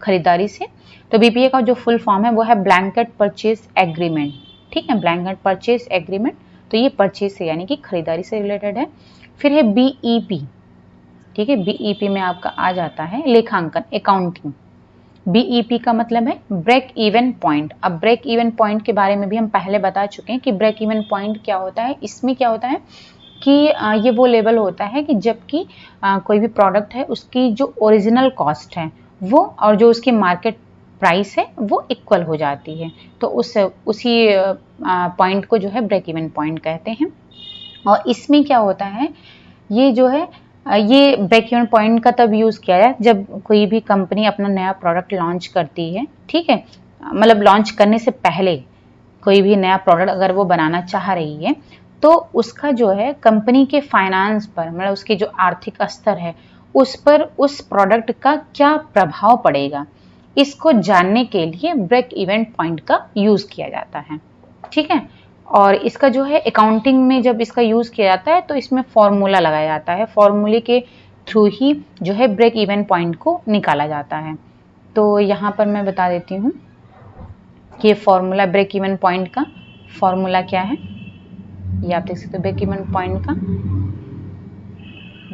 खरीदारी से। तो BPA का जो फुल फॉर्म है वो है ब्लैंकेट परचेज एग्रीमेंट, ठीक है, ब्लैंकेट परचेज एग्रीमेंट। तो ये परचेज से यानी कि खरीदारी से रिलेटेड है। फिर है BEP, ठीक है, BEP में आपका आ जाता है लेखांकन, अकाउंटिंग। BEP का मतलब है ब्रेक इवन पॉइंट। अब ब्रेक इवन पॉइंट के बारे में भी हम पहले बता चुके हैं कि ब्रेक इवन पॉइंट क्या होता है। इसमें क्या होता है कि ये वो लेवल होता है कि जबकि कोई भी प्रोडक्ट है उसकी जो ओरिजिनल कॉस्ट है वो और जो उसकी मार्केट प्राइस है वो इक्वल हो जाती है, तो उसी पॉइंट को जो है ब्रेक इवन पॉइंट कहते हैं। और इसमें क्या होता है, ये जो है ये ब्रेक इवन पॉइंट का तब यूज़ किया जाए जब कोई भी कंपनी अपना नया प्रोडक्ट लॉन्च करती है, ठीक है, मतलब लॉन्च करने से पहले कोई भी नया प्रोडक्ट अगर वो बनाना चाह रही है तो उसका जो है कंपनी के फाइनेंस पर, मतलब उसके जो आर्थिक स्तर है उस पर उस प्रोडक्ट का क्या प्रभाव पड़ेगा, इसको जानने के लिए ब्रेक इवन पॉइंट का यूज़ किया जाता है, ठीक है। और इसका जो है अकाउंटिंग में जब इसका यूज़ किया जाता है तो इसमें फॉर्मूला लगाया जाता है, फॉर्मूले के थ्रू ही जो है ब्रेक इवन पॉइंट को निकाला जाता है। तो यहाँ पर मैं बता देती हूँ कि ये फॉर्मूला ब्रेक इवन पॉइंट का फॉर्मूला क्या है, ये आप देख सकते हो। ब्रेक इवन पॉइंट का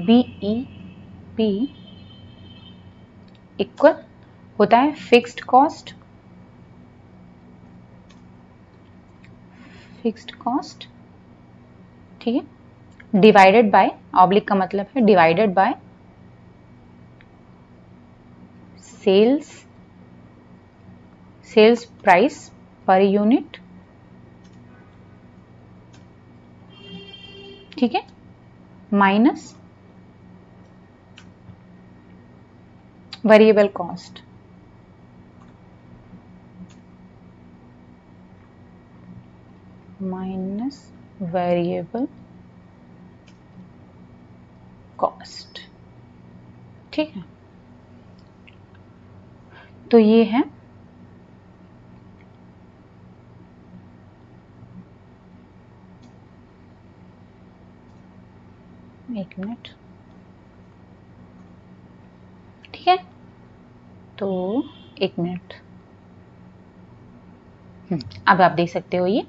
BEP इक्वल होता है फिक्स्ड कॉस्ट, ठीक है, डिवाइडेड बाय, ऑब्लिक का मतलब है divided by sales price per unit, ठीक है, माइनस वेरिएबल कॉस्ट, ठीक है। तो ये है एक मिनट, ठीक है, तो एक मिनट, अब आप देख सकते हो ये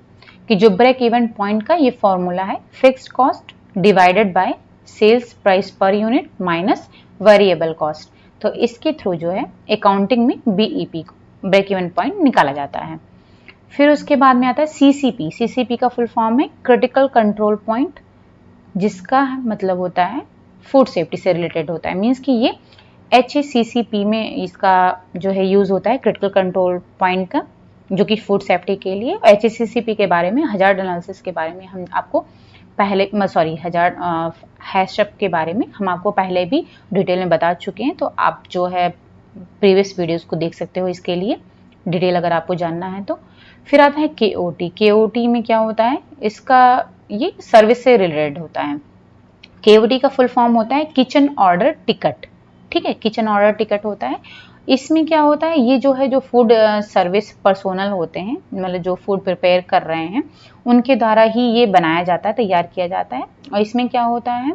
कि जो ब्रेक इवन पॉइंट का ये फॉर्मूला है fixed cost divided by sales price per unit minus variable cost. तो इसके थ्रू जो है अकाउंटिंग में BEP को ब्रेक इवन पॉइंट निकाला जाता है। फिर उसके बाद में आता है CCP का फुल फॉर्म है क्रिटिकल कंट्रोल पॉइंट, जिसका मतलब होता है फूड सेफ्टी से रिलेटेड होता है। मीन्स कि ये HACCP में इसका जो है यूज़ होता है क्रिटिकल कंट्रोल पॉइंट का, जो कि फूड सेफ्टी के लिए। HACCP के बारे में, हजार्ड एनालिसिस के बारे में हम आपको पहले सॉरी हजार हैश शब्द के बारे में हम आपको पहले भी डिटेल में बता चुके हैं, तो आप जो है प्रीवियस वीडियोस को देख सकते हो इसके लिए डिटेल अगर आपको जानना है तो। फिर आता है KOT। KOT में क्या होता है, इसका ये सर्विस से रिलेटेड होता है। KOT का फुल फॉर्म होता है किचन ऑर्डर टिकट, ठीक है, किचन ऑर्डर टिकट होता है। इसमें क्या होता है, ये जो है जो फूड सर्विस पर्सोनल होते हैं, मतलब जो फूड प्रिपेयर कर रहे हैं, उनके द्वारा ही ये बनाया जाता है, तैयार किया जाता है। और इसमें क्या होता है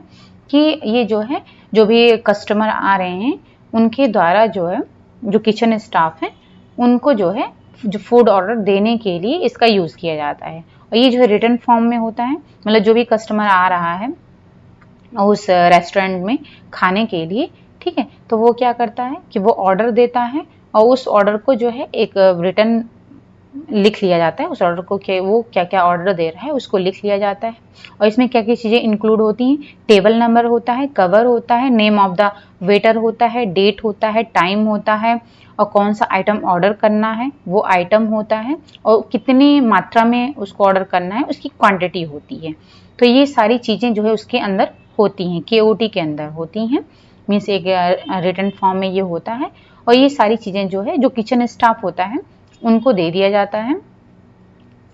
कि ये जो है जो भी कस्टमर आ रहे हैं उनके द्वारा जो है जो किचन स्टाफ है उनको जो है जो फूड ऑर्डर देने के लिए इसका यूज़ किया जाता है। और ये जो है रिटन फॉर्म में होता है, मतलब जो भी कस्टमर आ रहा है उस रेस्टोरेंट में खाने के लिए, ठीक है, तो वो क्या करता है कि वो ऑर्डर देता है और उस ऑर्डर को जो है एक रिटन लिख लिया जाता है, उस ऑर्डर को कि वो क्या क्या ऑर्डर दे रहा है उसको लिख लिया जाता है। और इसमें क्या क्या चीज़ें इंक्लूड होती हैं, टेबल नंबर होता है, कवर होता है, नेम ऑफ द वेटर होता है, डेट होता है, टाइम होता है, और कौन सा आइटम ऑर्डर करना है वो आइटम होता है, और कितनी मात्रा में उसको ऑर्डर करना है उसकी क्वांटिटी होती है। तो ये सारी चीज़ें जो है उसके अंदर होती हैं, KOT के अंदर होती हैं, मीन्स एक रिटन फॉर्म में ये होता है। और ये सारी चीज़ें जो है जो किचन स्टाफ होता है उनको दे दिया जाता है,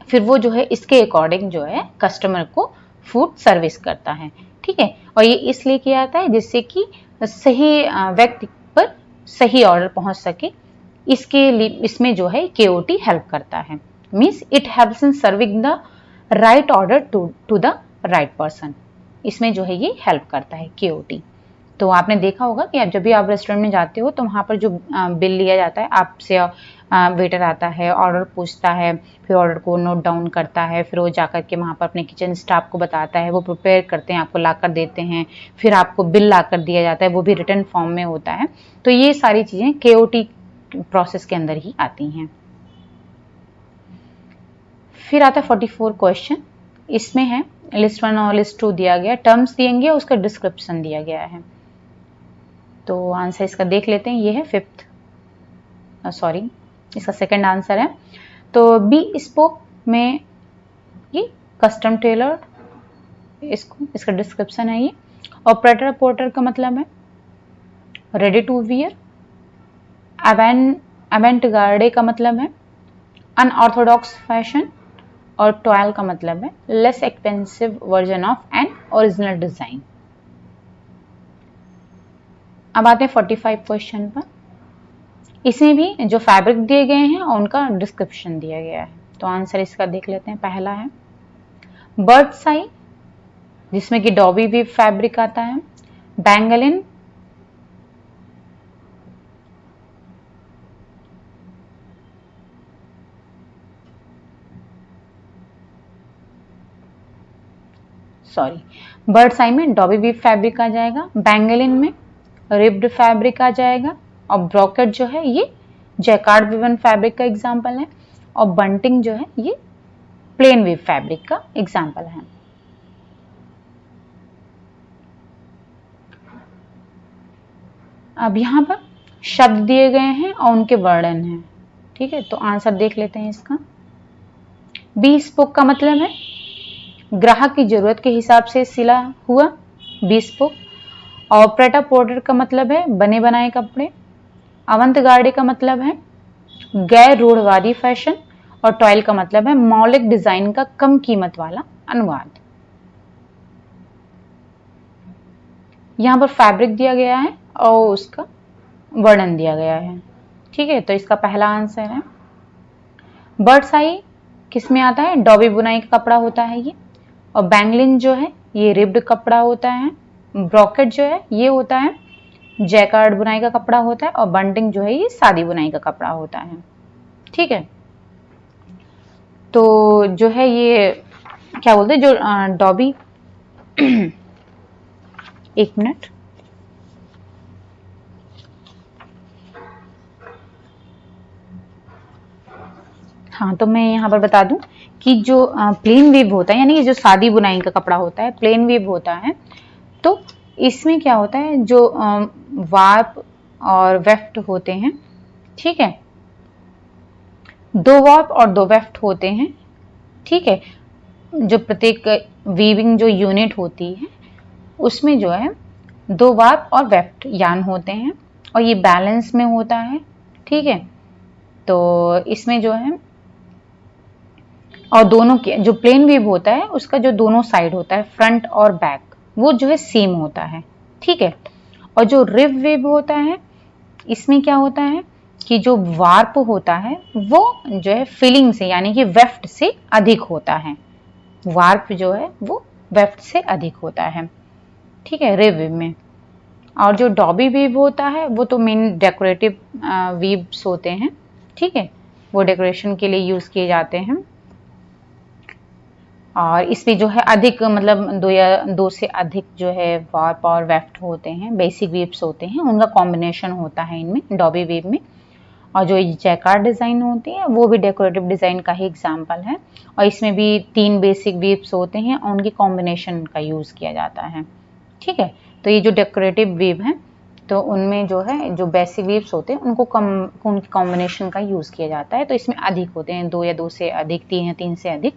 फिर वो जो है इसके अकॉर्डिंग जो है कस्टमर को फूड सर्विस करता है, ठीक है। और ये इसलिए किया जाता है जिससे कि सही व्यक्ति पर सही ऑर्डर पहुंच सके, इसके लिए इसमें जो है KOT हेल्प करता है, means it helps in serving the right order to the right person. इसमें जो है ये हेल्प करता है KOT। तो आपने देखा होगा कि आप जब भी आप रेस्टोरेंट में जाते हो तो वहाँ पर जो बिल लिया जाता है आपसे, वेटर आता है, ऑर्डर पूछता है, फिर ऑर्डर को नोट डाउन करता है, फिर वो जाकर के वहाँ पर अपने किचन स्टाफ को बताता है, वो प्रिपेयर करते हैं, आपको लाकर देते हैं, फिर आपको बिल लाकर दिया जाता है, वो भी रिटन फॉर्म में होता है। तो ये सारी चीज़ें KOT प्रोसेस के अंदर ही आती हैं। फिर आता है 44 क्वेश्चन। इसमें है लिस्ट 1 और लिस्ट 2 दिया गया, टर्म्स दिएंगे, उसका डिस्क्रिप्शन दिया गया है। तो आंसर इसका देख लेते हैं, ये है इसका सेकंड आंसर है। तो बी स्पोक में ये कस्टम टेलर, इसका डिस्क्रिप्शन है ये। ऑपरेटर पोर्टर का मतलब है रेडी टू वियर। अवेंट गार्डे का मतलब है अनऑर्थोडॉक्स फैशन। और टॉयल का मतलब है less expensive version of an original design. अब आते हैं 45 क्वेश्चन पर। इसमें भी जो फैब्रिक दिए गए हैं और उनका डिस्क्रिप्शन दिया गया है। तो आंसर इसका देख लेते हैं। पहला है बर्ड्स आई, जिसमें कि डॉबी वीव फैब्रिक आता है। बैंगलिन, बर्ड्स आई में डॉबी वीव फैब्रिक आ जाएगा। बैंगलिन में रिब्ड फैब्रिक आ जाएगा। और ब्रोकेट जो है ये जैकार्ड विवन फैब्रिक का एग्जाम्पल है। और बंटिंग जो है ये प्लेन वीव फैब्रिक का एग्जाम्पल है। अब यहाँ पर शब्द दिए गए हैं और उनके वर्णन हैं, ठीक है। तो आंसर देख लेते हैं इसका। बी स्पोक का मतलब है ग्राहक की जरूरत के हिसाब से सिला हुआ बी स्पोक। और प्रेटा पोर्टर का मतलब है बने बनाए कपड़े। अवंत गार्डे का मतलब है गैर रूढ़वादी फैशन। और टॉयल का मतलब है मौलिक डिजाइन का कम कीमत वाला अनुवाद। यहां पर फैब्रिक दिया गया है और उसका वर्णन दिया गया है, ठीक है। तो इसका पहला आंसर है। बर्ड्स आई किस में आता है, डॉबी बुनाई का कपड़ा होता है ये। और बैंगलिन जो है ये रिब्ड कपड़ा होता है। ब्रॉकेट जो है ये होता है जैकार्ड बुनाई का कपड़ा होता है। और बंटिंग जो है ये सादी बुनाई का कपड़ा होता है, ठीक है। तो जो है ये क्या बोलते हैं जो डॉबी एक मिनट, हाँ, तो मैं यहाँ पर बता दूं कि जो प्लेन वीव होता है, यानी कि जो सादी बुनाई का कपड़ा होता है, प्लेन वीव होता है, तो इसमें क्या होता है जो वार्प और वेफ्ट होते हैं, ठीक है, 2 वार्प और 2 वेफ्ट होते हैं, ठीक है। जो प्रत्येक वीविंग जो यूनिट होती है उसमें जो है 2 वार्प और वेफ्ट यार्न होते हैं और ये बैलेंस में होता है, ठीक है। तो इसमें जो है और दोनों के जो प्लेन वीव होता है उसका जो दोनों साइड होता है फ्रंट और बैक वो जो है सेम होता है, ठीक है। और जो रिब वेव होता है इसमें क्या होता है कि जो वार्प होता है वो जो है फिलिंग से यानी कि वेफ्ट से अधिक होता है, वार्प जो है वो वेफ्ट से अधिक होता है, ठीक है, रिब वेव में। और जो डॉबी वीव होता है वो तो मेन डेकोरेटिव वीव्स होते हैं, ठीक है, वो डेकोरेशन के लिए यूज किए जाते हैं। और इसमें जो है अधिक मतलब 2 से अधिक जो है वार्प और वेफ्ट होते हैं, बेसिक वीव्स होते हैं, उनका कॉम्बिनेशन होता है इनमें डॉबी वीव में। और जो जैकार्ड डिजाइन होती है वो भी डेकोरेटिव डिजाइन का ही एग्जाम्पल है और इसमें भी 3 बेसिक वीव्स होते हैं और उनकी कॉम्बिनेशन का यूज किया जाता है, ठीक है। तो ये जो डेकोरेटिव वीव है तो उनमें जो है जो बेसिक वीव्स होते हैं उनको उनकी कॉम्बिनेशन का यूज किया जाता है। तो इसमें अधिक होते हैं 2 या 2 से अधिक, 3 या 3 से अधिक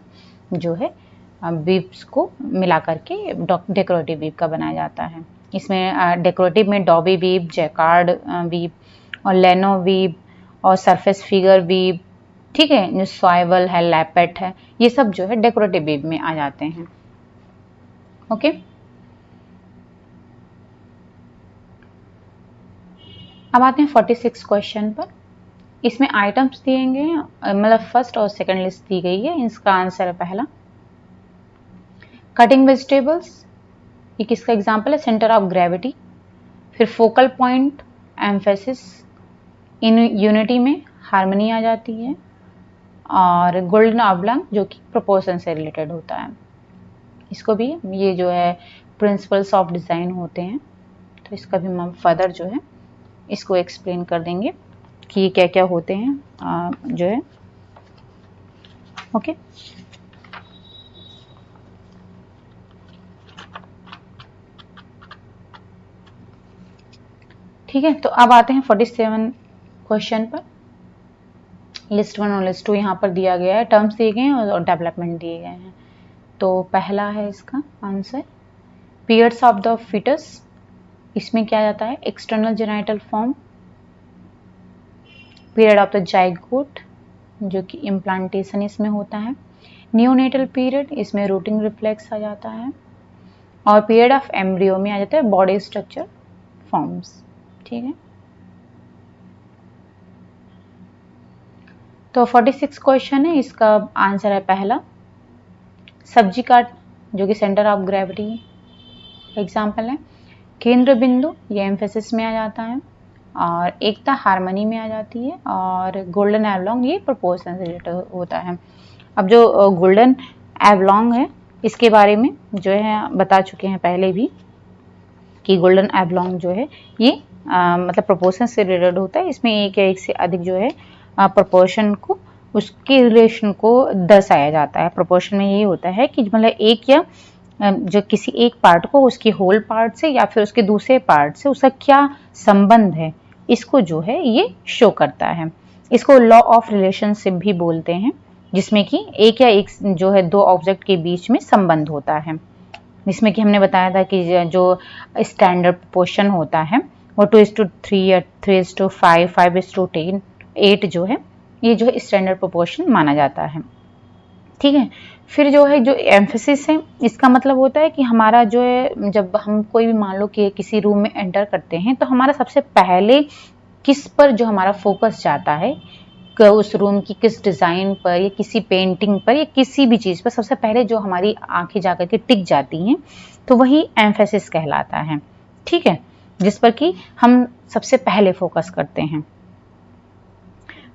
जो है वीव्स को मिला करके डेकोरेटिव वीव का बनाया जाता है। इसमें डेकोरेटिव में डॉबी वीव, जैकार्ड वीव और लेनो वीव और सरफेस फिगर वीव, ठीक है, जो स्वाइवल है, लैपेट है, ये सब जो है डेकोरेटिव वीव में आ जाते हैं। ओके, अब आते हैं 46 क्वेश्चन पर। इसमें आइटम्स दिए गए मतलब फर्स्ट और सेकंड लिस्ट दी गई है। इसका आंसर है पहला कटिंग वेजिटेबल्स, ये किसका एग्जाम्पल है, सेंटर ऑफ ग्रेविटी। फिर फोकल पॉइंट, एम्फेसिस, इन यूनिटी में हार्मनी आ जाती है। और गोल्डन ऑब्लंग जो कि प्रोपोर्शन से रिलेटेड होता है, इसको भी ये जो है प्रिंसिपल्स ऑफ डिजाइन होते हैं, तो इसका भी हम फर्दर जो है इसको एक्सप्लेन कर देंगे कि ये क्या क्या होते हैं जो है। ओके, ठीक है। तो अब आते हैं 47 क्वेश्चन पर। लिस्ट 1 और लिस्ट 2 यहाँ पर दिया गया है, टर्म्स दिए गए हैं और डेवलपमेंट दिए गए हैं। तो पहला है इसका answer periods of the fetus, इसमें क्या जाता है external genital form. Period of the zygote जो कि इम्प्लांटेशन इसमें होता है। नियोनेटल पीरियड, इसमें रूटिंग रिफ्लेक्स आ जाता है। और पीरियड ऑफ एम्ब्रियो में आ जाता है बॉडी स्ट्रक्चर फॉर्म्स, ठीक है। तो 46 क्वेश्चन है, इसका आंसर है पहला सब्जी काट जो कि सेंटर ऑफ ग्रेविटी एग्जाम्पल है। केंद्र बिंदु ये एम्फेसिस में आ जाता है। और एकता हार्मनी में आ जाती है। और गोल्डन एवलॉन्ग ये प्रोपोर्शन से रिलेटेड होता है। अब जो गोल्डन एवलॉन्ग है इसके बारे में जो है बता चुके हैं पहले भी कि गोल्डन एवलॉन्ग जो है ये मतलब प्रोपोर्शन से रिलेटेड होता है। इसमें एक या एक से अधिक जो है प्रोपोर्शन को उसके रिलेशन को दर्शाया जाता है। प्रोपोर्शन में ये होता है कि मतलब एक या जो किसी एक पार्ट को उसके होल पार्ट से या फिर उसके दूसरे पार्ट से उसका क्या संबंध है, इसको जो है ये शो करता है। इसको लॉ ऑफ रिलेशनशिप भी बोलते हैं, जिसमें कि एक या एक जो है 2 ऑब्जेक्ट के बीच में संबंध होता है। जिसमें कि हमने बताया था कि जो स्टैंडर्ड प्रोपोर्शन होता है वो 2:3 या 3:5, 5:10, 8 जो है ये जो है स्टैंडर्ड प्रोपोर्शन माना जाता है, ठीक है। फिर जो है जो एम्फेसिस है इसका मतलब होता है कि हमारा जो है जब हम कोई भी मान लो कि किसी रूम में एंटर करते हैं तो हमारा सबसे पहले किस पर जो हमारा फोकस जाता है, उस रूम की किस डिज़ाइन पर या किसी पेंटिंग पर या किसी भी चीज़ पर सबसे पहले जो हमारी आंखें जाकर के टिक जाती हैं तो वही एम्फेसिस कहलाता है, ठीक है, जिस पर कि हम सबसे पहले फोकस करते हैं।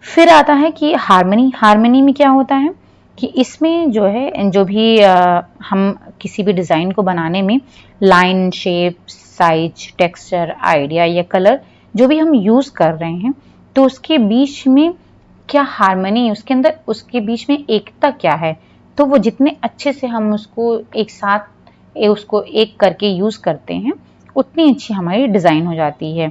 फिर आता है कि हार्मनी। हार्मनी में क्या होता है कि इसमें जो है जो भी हम किसी भी डिज़ाइन को बनाने में line, shape, size, texture, idea या कलर जो भी हम यूज़ कर रहे हैं तो उसके बीच में क्या हार्मनी, उसके अंदर उसके बीच में एकता क्या है, तो वो जितने अच्छे से हम उसको एक साथ उसको एक करके यूज़ करते हैं उतनी अच्छी हमारी डिज़ाइन हो जाती है,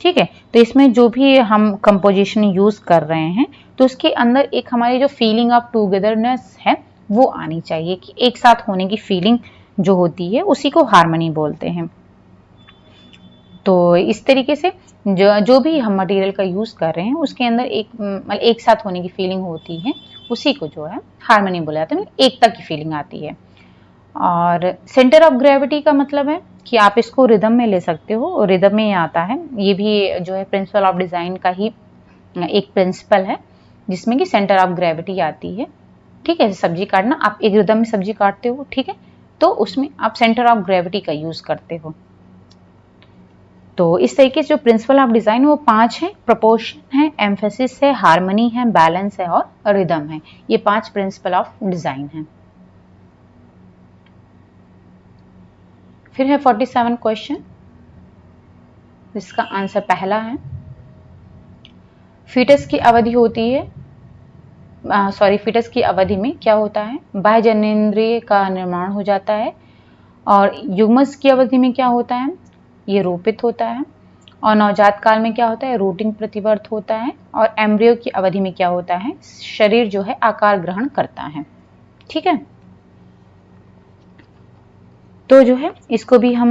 ठीक है। तो इसमें जो भी हम कंपोजिशन यूज़ कर रहे हैं तो उसके अंदर एक हमारी जो फीलिंग ऑफ टुगेदरनेस है वो आनी चाहिए कि एक साथ होने की फीलिंग जो होती है उसी को हार्मनी बोलते हैं। तो इस तरीके से जो भी हम मटेरियल का यूज कर रहे हैं उसके अंदर एक साथ होने की फीलिंग होती है, उसी को जो है हार्मनी बोला जाता है, एकता की फीलिंग आती है। और सेंटर ऑफ ग्रेविटी का मतलब है कि आप इसको रिदम में ले सकते हो, रिदम में आता है, ये भी जो है प्रिंसिपल ऑफ डिजाइन का ही एक प्रिंसिपल है जिसमें कि सेंटर ऑफ ग्रेविटी आती है। ठीक है, सब्जी काटना, आप एक रिदम में सब्जी काटते हो, ठीक है, तो उसमें आप सेंटर ऑफ ग्रेविटी का यूज करते हो। तो इस तरीके से जो प्रिंसिपल ऑफ डिजाइन वो 5 है, प्रोपोर्शन है, एम्फेसिस है, हार्मनी है, बैलेंस है और रिदम है। ये 5 प्रिंसिपल ऑफ डिजाइन है। फिर है 47 क्वेश्चन, इसका आंसर पहला है, फीटस की अवधि होती है, फीटस की अवधि में क्या होता है, बाह्य जननेंद्रिय का निर्माण हो जाता है, और युग्मज की अवधि में क्या होता है, ये रोपित होता है, और नवजात काल में क्या होता है, रूटिंग प्रतिवर्त होता है, और एम्ब्रियो की अवधि में क्या होता है, शरीर जो है आकार ग्रहण करता है। ठीक है, तो जो है इसको भी हम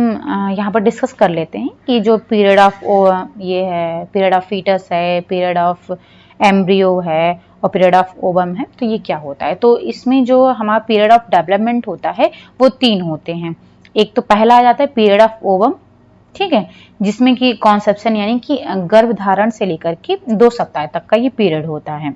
यहाँ पर डिस्कस कर लेते हैं कि जो पीरियड ऑफ ये है, पीरियड ऑफ फीटस है, पीरियड ऑफ एम्ब्रियो है और पीरियड ऑफ ओवम है, तो ये क्या होता है। तो इसमें जो हमारा पीरियड ऑफ डेवलपमेंट होता है वो 3 होते हैं। एक तो पहला आ जाता है पीरियड ऑफ ओवम, ठीक है, जिसमें कि कॉन्सेप्शन यानी कि गर्भधारण से लेकर के 2 सप्ताह तक का ये पीरियड होता है।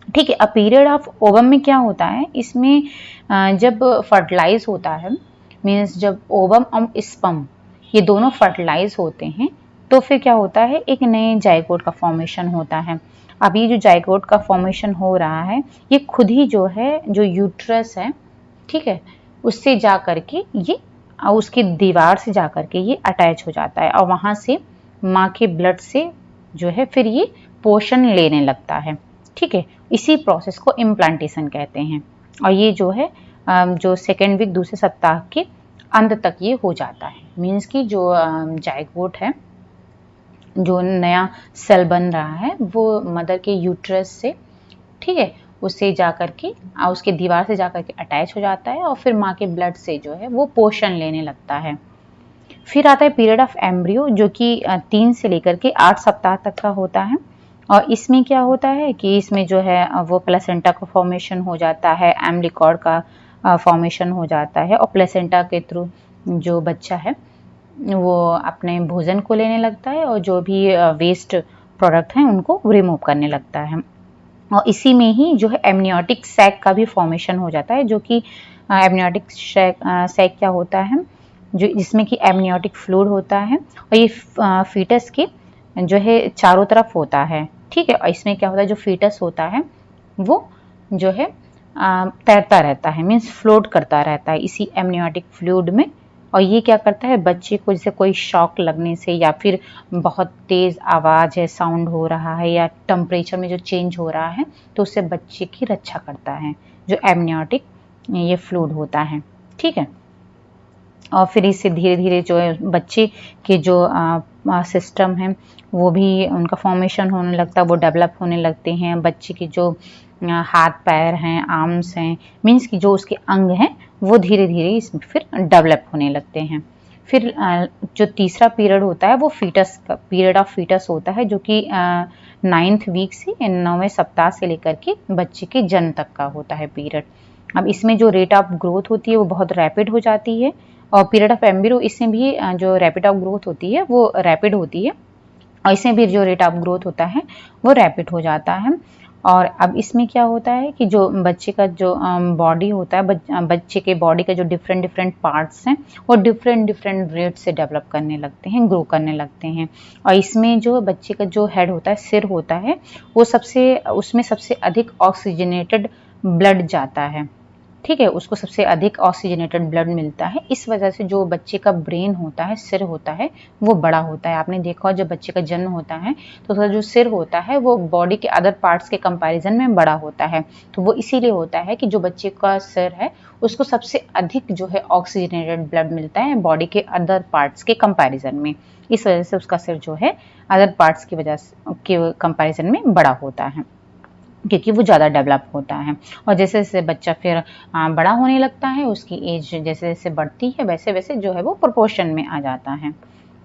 ठीक है, अब पीरियड ऑफ ओवम में क्या होता है, इसमें जब फर्टिलाइज होता है, मीन्स जब ओवम और स्पर्म ये दोनों फर्टिलाइज होते हैं, तो फिर क्या होता है, एक नए जाइगोट का फॉर्मेशन होता है। अब ये जो जाइगोट का फॉर्मेशन हो रहा है, ये खुद ही जो है, जो यूट्रस है, ठीक है, उससे जा करके ये उसकी दीवार से जा करके ये अटैच हो जाता है, और वहां से माँ के ब्लड से जो है फिर ये पोषण लेने लगता है। ठीक है, इसी प्रोसेस को इम्प्लांटेशन कहते हैं, और ये जो है जो सेकेंड वीक दूसरे सप्ताह के अंत तक ये हो जाता है। मीन्स कि जो जाइगोट है, जो नया सेल बन रहा है, वो मदर के यूट्रस से, ठीक है, उससे जा करके उसके दीवार से जा करके अटैच हो जाता है, और फिर माँ के ब्लड से जो है वो पोषण लेने लगता है। फिर आता है पीरियड ऑफ एम्ब्रियो, जो कि 3 से लेकर के 8 सप्ताह तक का होता है, और इसमें क्या होता है कि इसमें जो है वो प्लेसेंटा का फॉर्मेशन हो जाता है, एम्ब्लिकॉर्ड का फॉर्मेशन हो जाता है, और प्लेसेंटा के थ्रू जो बच्चा है वो अपने भोजन को लेने लगता है, और जो भी वेस्ट प्रोडक्ट हैं उनको रिमूव करने लगता है। और इसी में ही जो है एमनियोटिक सैक का भी फॉर्मेशन हो जाता है, जो कि एमनियोटिक सैक क्या होता है, जो जिसमें कि एमनियोटिक फ्लूइड होता है, और ये फीटस के जो है चारों तरफ होता है। ठीक है, और इसमें क्या होता है, जो फीटस होता है वो जो है तैरता रहता है, मीन्स फ्लोट करता रहता है इसी एमनियोटिक फ्लूइड में, और ये क्या करता है, बच्चे को जैसे कोई शॉक लगने से, या फिर बहुत तेज आवाज है, साउंड हो रहा है, या टेम्परेचर में जो चेंज हो रहा है, तो उससे बच्चे की रक्षा करता है जो एमनियोटिक ये फ्लूइड होता है। ठीक है, और फिर इससे धीरे धीरे जो है बच्चे के जो सिस्टम है वो भी उनका फॉर्मेशन होने लगता है, वो डेवलप होने लगते हैं। बच्चे के जो हाथ पैर हैं, आर्म्स हैं, मीन्स कि जो उसके अंग हैं वो धीरे धीरे इसमें फिर डेवलप होने लगते हैं। फिर जो तीसरा पीरियड होता है वो फीटस का पीरियड ऑफ फीटस होता है, जो कि 9th वीक से 9वें सप्ताह से लेकर के बच्चे के जन्म तक का होता है पीरियड। अब इसमें जो रेट ऑफ ग्रोथ होती है वो बहुत रैपिड हो जाती है, और पीरियड ऑफ एम्ब्रियो इसमें भी जो रैपिड ऑफ ग्रोथ होती है वो रैपिड होती है, और इसमें भी जो रेट ऑफ ग्रोथ होता है वो रैपिड हो जाता है। और अब इसमें क्या होता है कि जो बच्चे का जो बॉडी होता है, बच्चे के बॉडी का जो डिफरेंट डिफरेंट पार्ट्स हैं वो डिफरेंट डिफरेंट रेट से डेवलप करने लगते हैं, ग्रो करने लगते हैं। और इसमें जो बच्चे का जो हेड होता है, सिर होता है, वो उसमें सबसे अधिक ऑक्सीजनेटेड ब्लड जाता है। ठीक है, उसको सबसे अधिक ऑक्सीजनेटेड ब्लड मिलता है, इस वजह से जो बच्चे का ब्रेन होता है, सिर होता है, वो बड़ा होता है। आपने देखा जब बच्चे का जन्म होता है तो उसका जो सिर होता है वो बॉडी के अदर पार्ट्स के कंपैरिजन में बड़ा होता है, तो वो इसीलिए होता है कि जो बच्चे का सिर है उसको सबसे अधिक जो है ऑक्सीजनेटेड ब्लड मिलता है बॉडी के अदर पार्ट्स के कंपैरिजन में, इस वजह से उसका सिर जो है अदर पार्ट्स की वजह के कंपैरिजन में बड़ा होता है। क्योंकि वो ज़्यादा डेवलप होता है। और जैसे जैसे बच्चा फिर बड़ा होने लगता है, उसकी एज जैसे जैसे बढ़ती है वैसे वैसे जो है वो प्रोपोर्शन में आ जाता है।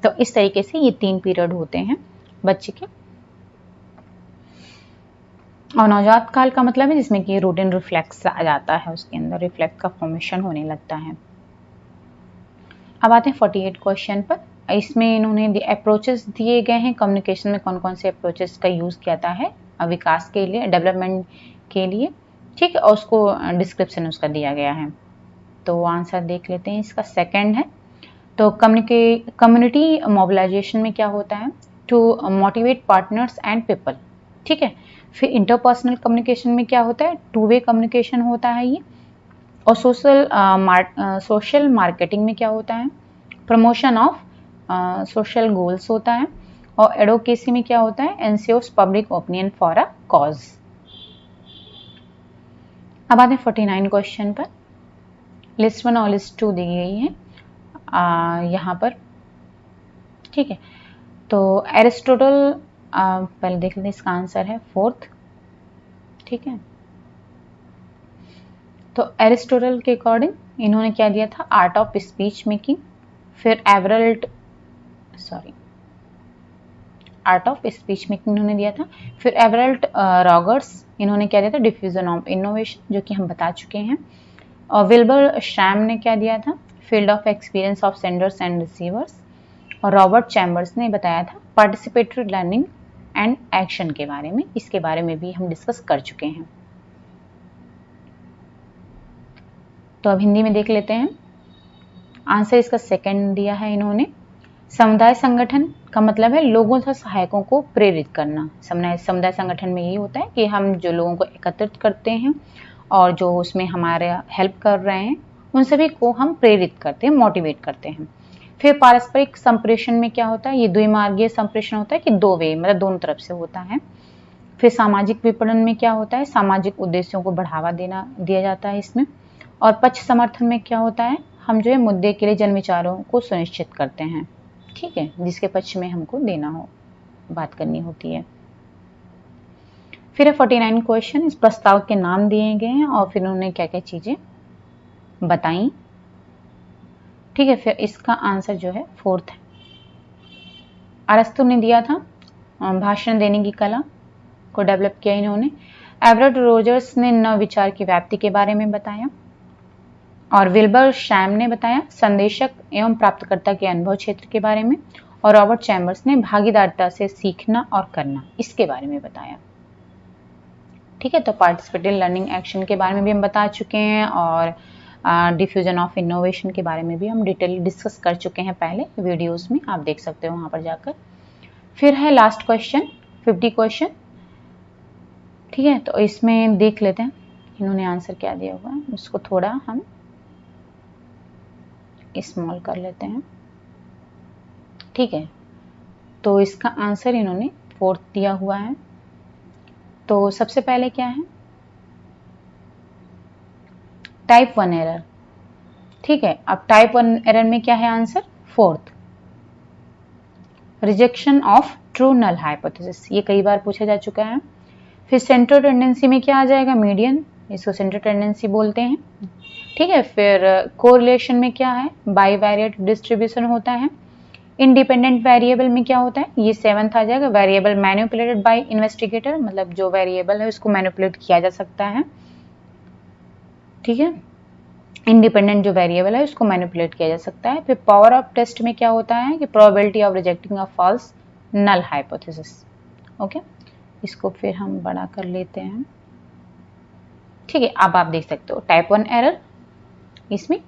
तो इस तरीके से ये 3 पीरियड होते हैं बच्चे के। और नवजात काल का मतलब है जिसमें कि रूटीन रिफ्लेक्स आ जाता है, उसके अंदर रिफ्लेक्स का फॉर्मेशन होने लगता है। अब आते हैं 48 क्वेश्चन पर। इसमें इन्होंने अप्रोचेस दिए गए हैं, कम्युनिकेशन में कौन कौन से अप्रोचेस का यूज़ किया जाता है विकास के लिए, डेवलपमेंट के लिए, ठीक है, और उसको डिस्क्रिप्शन उसका दिया गया है। तो आंसर देख लेते हैं, इसका सेकंड है। तो कम्युनिटी मोबिलाइजेशन में क्या होता है, to motivate partners and people, ठीक है। फिर इंटरपर्सनल कम्युनिकेशन में क्या होता है, टू वे कम्युनिकेशन होता है ये। और सोशल मार्केटिंग में क्या होता है, प्रमोशन ऑफ सोशल गोल्स होता है। और एडवोकेसी में क्या होता है, ensures public opinion for a cause. अब आते हैं 49 क्वेश्चन पर। लिस्ट 1 और लिस्ट 2 दी गई है यहाँ पर, ठीक है। तो एरिस्टोटल, पहले देख लेते हैं, इसका आंसर है 4th, ठीक है। तो एरिस्टोटल के अकॉर्डिंग इन्होंने क्या दिया था, आर्ट ऑफ स्पीच मेकिंग। फिर आर्ट ऑफ स्पीच मेकिंग इन्होंने दिया था। फिर एवरल्ट रॉगर्स, इन्होंने क्या दिया था, डिफ्यूजन ऑफ इनोवेशन, जो कि हम बता चुके हैं। और विल्बर श्रैम ने क्या दिया था, field of experience of senders and receivers. और रॉबर्ट चैम्बर्स ने बताया था पार्टिसिपेटरी लर्निंग एंड एक्शन के बारे में, इसके बारे में भी हम डिस्कस कर चुके हैं। तो अब हिंदी में देख लेते हैं। आंसर इसका सेकंड दिया है इन्होंने। समुदाय संगठन का मतलब है लोगों से सहायकों को प्रेरित करना। समुदाय संगठन में यही होता है कि हम जो लोगों को एकत्रित करते हैं और जो उसमें हमारे हेल्प कर रहे हैं उन सभी को हम प्रेरित करते हैं, मोटिवेट करते हैं। फिर पारस्परिक संप्रेषण में क्या होता है, ये द्विमार्गीय संप्रेषण होता है कि 2 वे, मतलब दोनों तरफ से होता है। फिर सामाजिक विपणन में क्या होता है, सामाजिक उद्देश्यों को बढ़ावा दिया जाता है इसमें। और पक्ष समर्थन में क्या होता है, हम जो है मुद्दे के लिए जन विचारों को सुनिश्चित करते हैं, ठीक है, जिसके पक्ष में हमको देना हो, बात करनी होती है। फिर 49 क्वेश्चन, इस प्रस्ताव के नाम दिए गए हैं और फिर उन्होंने क्या क्या चीजें बताई, ठीक है। फिर इसका आंसर जो है 4th है। अरस्तु ने दिया था भाषण देने की कला को डेवलप किया इन्होंने। एवरेट रोजर्स ने नवविचार की व्याप्ति के बारे में बताया। और विल्बर श्रैम ने बताया संदेशक एवं प्राप्तकर्ता के अनुभव क्षेत्र के बारे में। और रॉबर्ट चैम्बर्स ने भागीदारिता से सीखना और करना, इसके बारे में बताया, ठीक है। तो पार्टिसिपेटरी लर्निंग एक्शन के बारे में भी हम बता चुके हैं और डिफ्यूजन ऑफ इनोवेशन के बारे में भी हम डिटेल डिस्कस कर चुके हैं पहले वीडियोस में, आप देख सकते हो वहां पर जाकर। फिर है लास्ट क्वेश्चन 50 क्वेश्चन, ठीक है। तो इसमें देख लेते हैं इन्होंने आंसर क्या दिया हुआ है, उसको थोड़ा हम स्मॉल कर लेते हैं, ठीक है। तो इसका आंसर इन्होंने 4th दिया हुआ है। तो सबसे पहले क्या है, टाइप 1 एरर, ठीक है। अब टाइप 1 एरर में क्या है answer, 4th, rejection of true null hypothesis, ये कई बार पूछा जा चुका है। फिर सेंट्रल टेंडेंसी में क्या आ जाएगा, मीडियन, इसको सेंट्रल टेंडेंसी बोलते हैं, ठीक है। फिर कोरिलेशन में क्या है, बाईवेरिएट डिस्ट्रीब्यूशन होता है। इंडिपेंडेंट वेरिएबल में क्या होता है, ये 7th आ जाएगा, वेरिएबल मैनिपुलेटेड बाय इन्वेस्टिगेटर, मतलब जो वेरिएबल है उसको मैनिपुलेट किया जा सकता है, ठीक है। इंडिपेंडेंट जो वेरिएबल है उसको मैनिपुलेट किया जा सकता है। फिर पावर ऑफ टेस्ट में क्या होता है कि probability of rejecting a false null hypothesis, okay. इसको फिर हम बड़ा कर लेते हैं, ठीक है। अब आप देख सकते हो टाइप 1 एरर, इसमें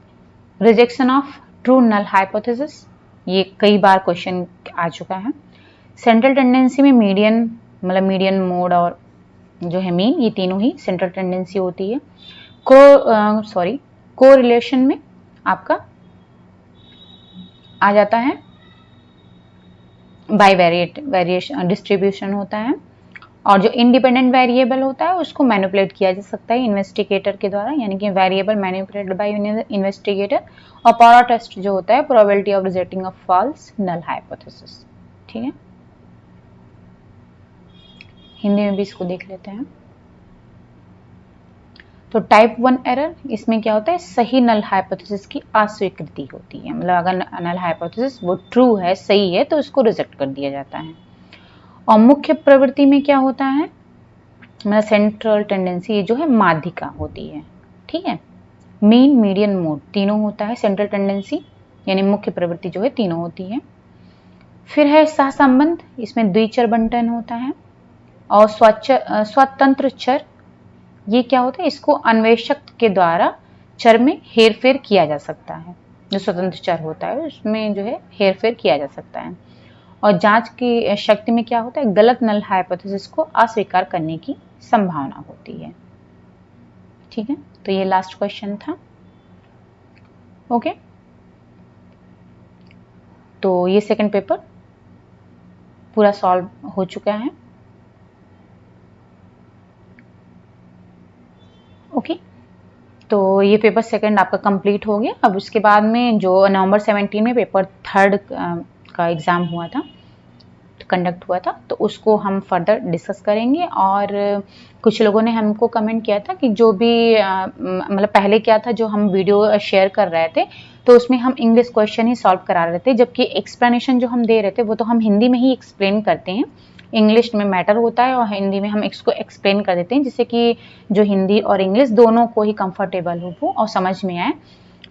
rejection of true null hypothesis, ये कई बार क्वेश्चन आ चुका है। सेंट्रल टेंडेंसी में मीडियन, मतलब मीडियन मोड और जो है मीन, ये तीनों ही सेंट्रल टेंडेंसी होती है। कोरिलेशन में आपका आ जाता है बाईवेरिएट वेरिएशन डिस्ट्रीब्यूशन होता है। और जो इंडिपेंडेंट वेरिएबल होता है उसको मैनिपुलेट किया जा सकता है इन्वेस्टिगेटर के द्वारा, यानी कि वेरिएबल मैनिपुलेटेड बाय इन्वेस्टिगेटर। और पावर टेस्ट जो होता है probability of rejecting of false null hypothesis, ठीक है। हिंदी में भी इसको देख लेते हैं। तो टाइप 1 एरर, इसमें क्या होता है, सही नल हाइपोथेसिस की अस्वीकृति होती है। मतलब अगर नल हाइपोथेसिस वो ट्रू है, सही है, तो उसको रिजेक्ट कर दिया जाता है। और मुख्य प्रवृत्ति में क्या होता है, मतलब सेंट्रल टेंडेंसी जो है माध्यिका होती है, ठीक है। मीन, मीडियन, मोड तीनों होता है। सेंट्रल टेंडेंसी यानी मुख्य प्रवृत्ति जो है तीनों होती है। फिर है सहसंबंध, इसमें द्विचर बंटन होता है। और स्वतंत्र चर, ये क्या होता है, इसको अन्वेषक के द्वारा चर में हेरफेर किया जा सकता है। जो स्वतंत्र चर होता है उसमें जो है हेरफेर किया जा सकता है। और जांच की शक्ति में क्या होता है, गलत नल हाइपोथेसिस को अस्वीकार करने की संभावना होती है, ठीक है। तो ये लास्ट क्वेश्चन था, ओके। तो ये सेकंड पेपर पूरा सॉल्व हो चुका है, ओके। तो ये पेपर सेकंड आपका कंप्लीट हो गया। अब उसके बाद में जो नवंबर 17 में पेपर थर्ड का एग्ज़ाम हुआ था, कंडक्ट हुआ था, तो उसको हम फर्दर डिस्कस करेंगे। और कुछ लोगों ने हमको कमेंट किया था कि जो भी मतलब पहले क्या था, जो हम वीडियो शेयर कर रहे थे तो उसमें हम इंग्लिश क्वेश्चन ही सॉल्व करा रहे थे, जबकि एक्सप्लेनेशन जो हम दे रहे थे वो तो हम हिंदी में ही एक्सप्लेन करते हैं। इंग्लिश में मैटर होता है और हिंदी में हम इसको एक्सप्लेन कर देते हैं, जिससे कि जो हिंदी और इंग्लिश दोनों को ही कंफर्टेबल हो और समझ में आए।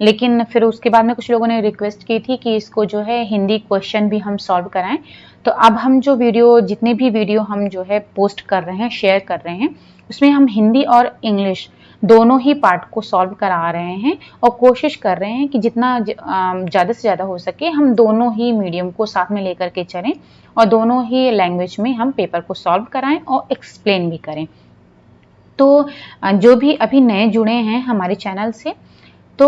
लेकिन फिर उसके बाद में कुछ लोगों ने रिक्वेस्ट की थी कि इसको जो है हिंदी क्वेश्चन भी हम सॉल्व कराएं। तो अब हम जो वीडियो, जितने भी वीडियो हम जो है पोस्ट कर रहे हैं, शेयर कर रहे हैं, उसमें हम हिंदी और इंग्लिश दोनों ही पार्ट को सॉल्व करा रहे हैं। और कोशिश कर रहे हैं कि जितना ज़्यादा से ज़्यादा हो सके हम दोनों ही मीडियम को साथ में लेकर के चलें और दोनों ही लैंग्वेज में हम पेपर को सॉल्व कराएं और एक्सप्लेन भी करें। तो जो भी अभी नए जुड़े हैं हमारे चैनल से, तो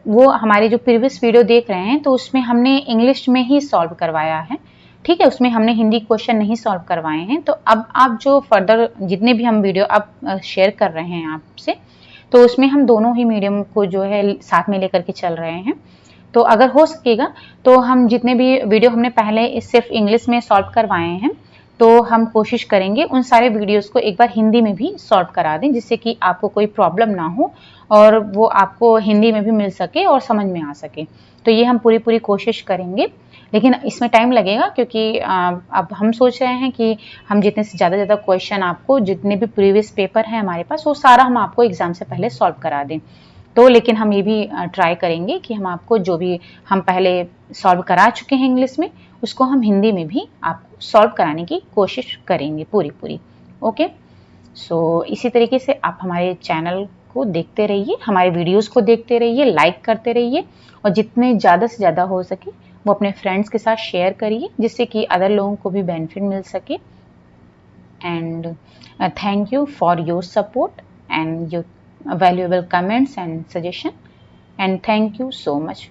वो हमारे जो प्रीवियस वीडियो देख रहे हैं तो उसमें हमने इंग्लिश में ही सॉल्व करवाया है, ठीक है। उसमें हमने हिंदी क्वेश्चन नहीं सॉल्व करवाए हैं। तो अब आप जो फर्दर जितने भी हम वीडियो अब शेयर कर रहे हैं आपसे, तो उसमें हम दोनों ही मीडियम को जो है साथ में लेकर के चल रहे हैं। तो अगर हो सकेगा तो हम जितने भी वीडियो हमने पहले सिर्फ इंग्लिश में सॉल्व करवाए हैं, तो हम कोशिश करेंगे उन सारे वीडियोस को एक बार हिंदी में भी सॉल्व करा दें, जिससे कि आपको कोई प्रॉब्लम ना हो और वो आपको हिंदी में भी मिल सके और समझ में आ सके। तो ये हम पूरी कोशिश करेंगे, लेकिन इसमें टाइम लगेगा, क्योंकि अब हम सोच रहे हैं कि हम जितने से ज़्यादा क्वेश्चन आपको, जितने भी प्रीवियस पेपर हैं हमारे पास, वो सारा हम आपको एग्जाम से पहले सॉल्व करा दें। तो लेकिन हम ये भी ट्राई करेंगे कि हम आपको जो भी हम पहले सॉल्व करा चुके हैं इंग्लिश में, उसको हम हिंदी में भी आपको सॉल्व कराने की कोशिश करेंगे पूरी। ओके। सो इसी तरीके से आप हमारे चैनल को देखते रहिए, हमारे वीडियोस को देखते रहिए, लाइक करते रहिए और जितने ज़्यादा से ज़्यादा हो सके वो अपने फ्रेंड्स के साथ शेयर करिए, जिससे कि अदर लोगों को भी बेनिफिट मिल सके। And thank you for your support and your valuable comments and suggestion, and thank you so much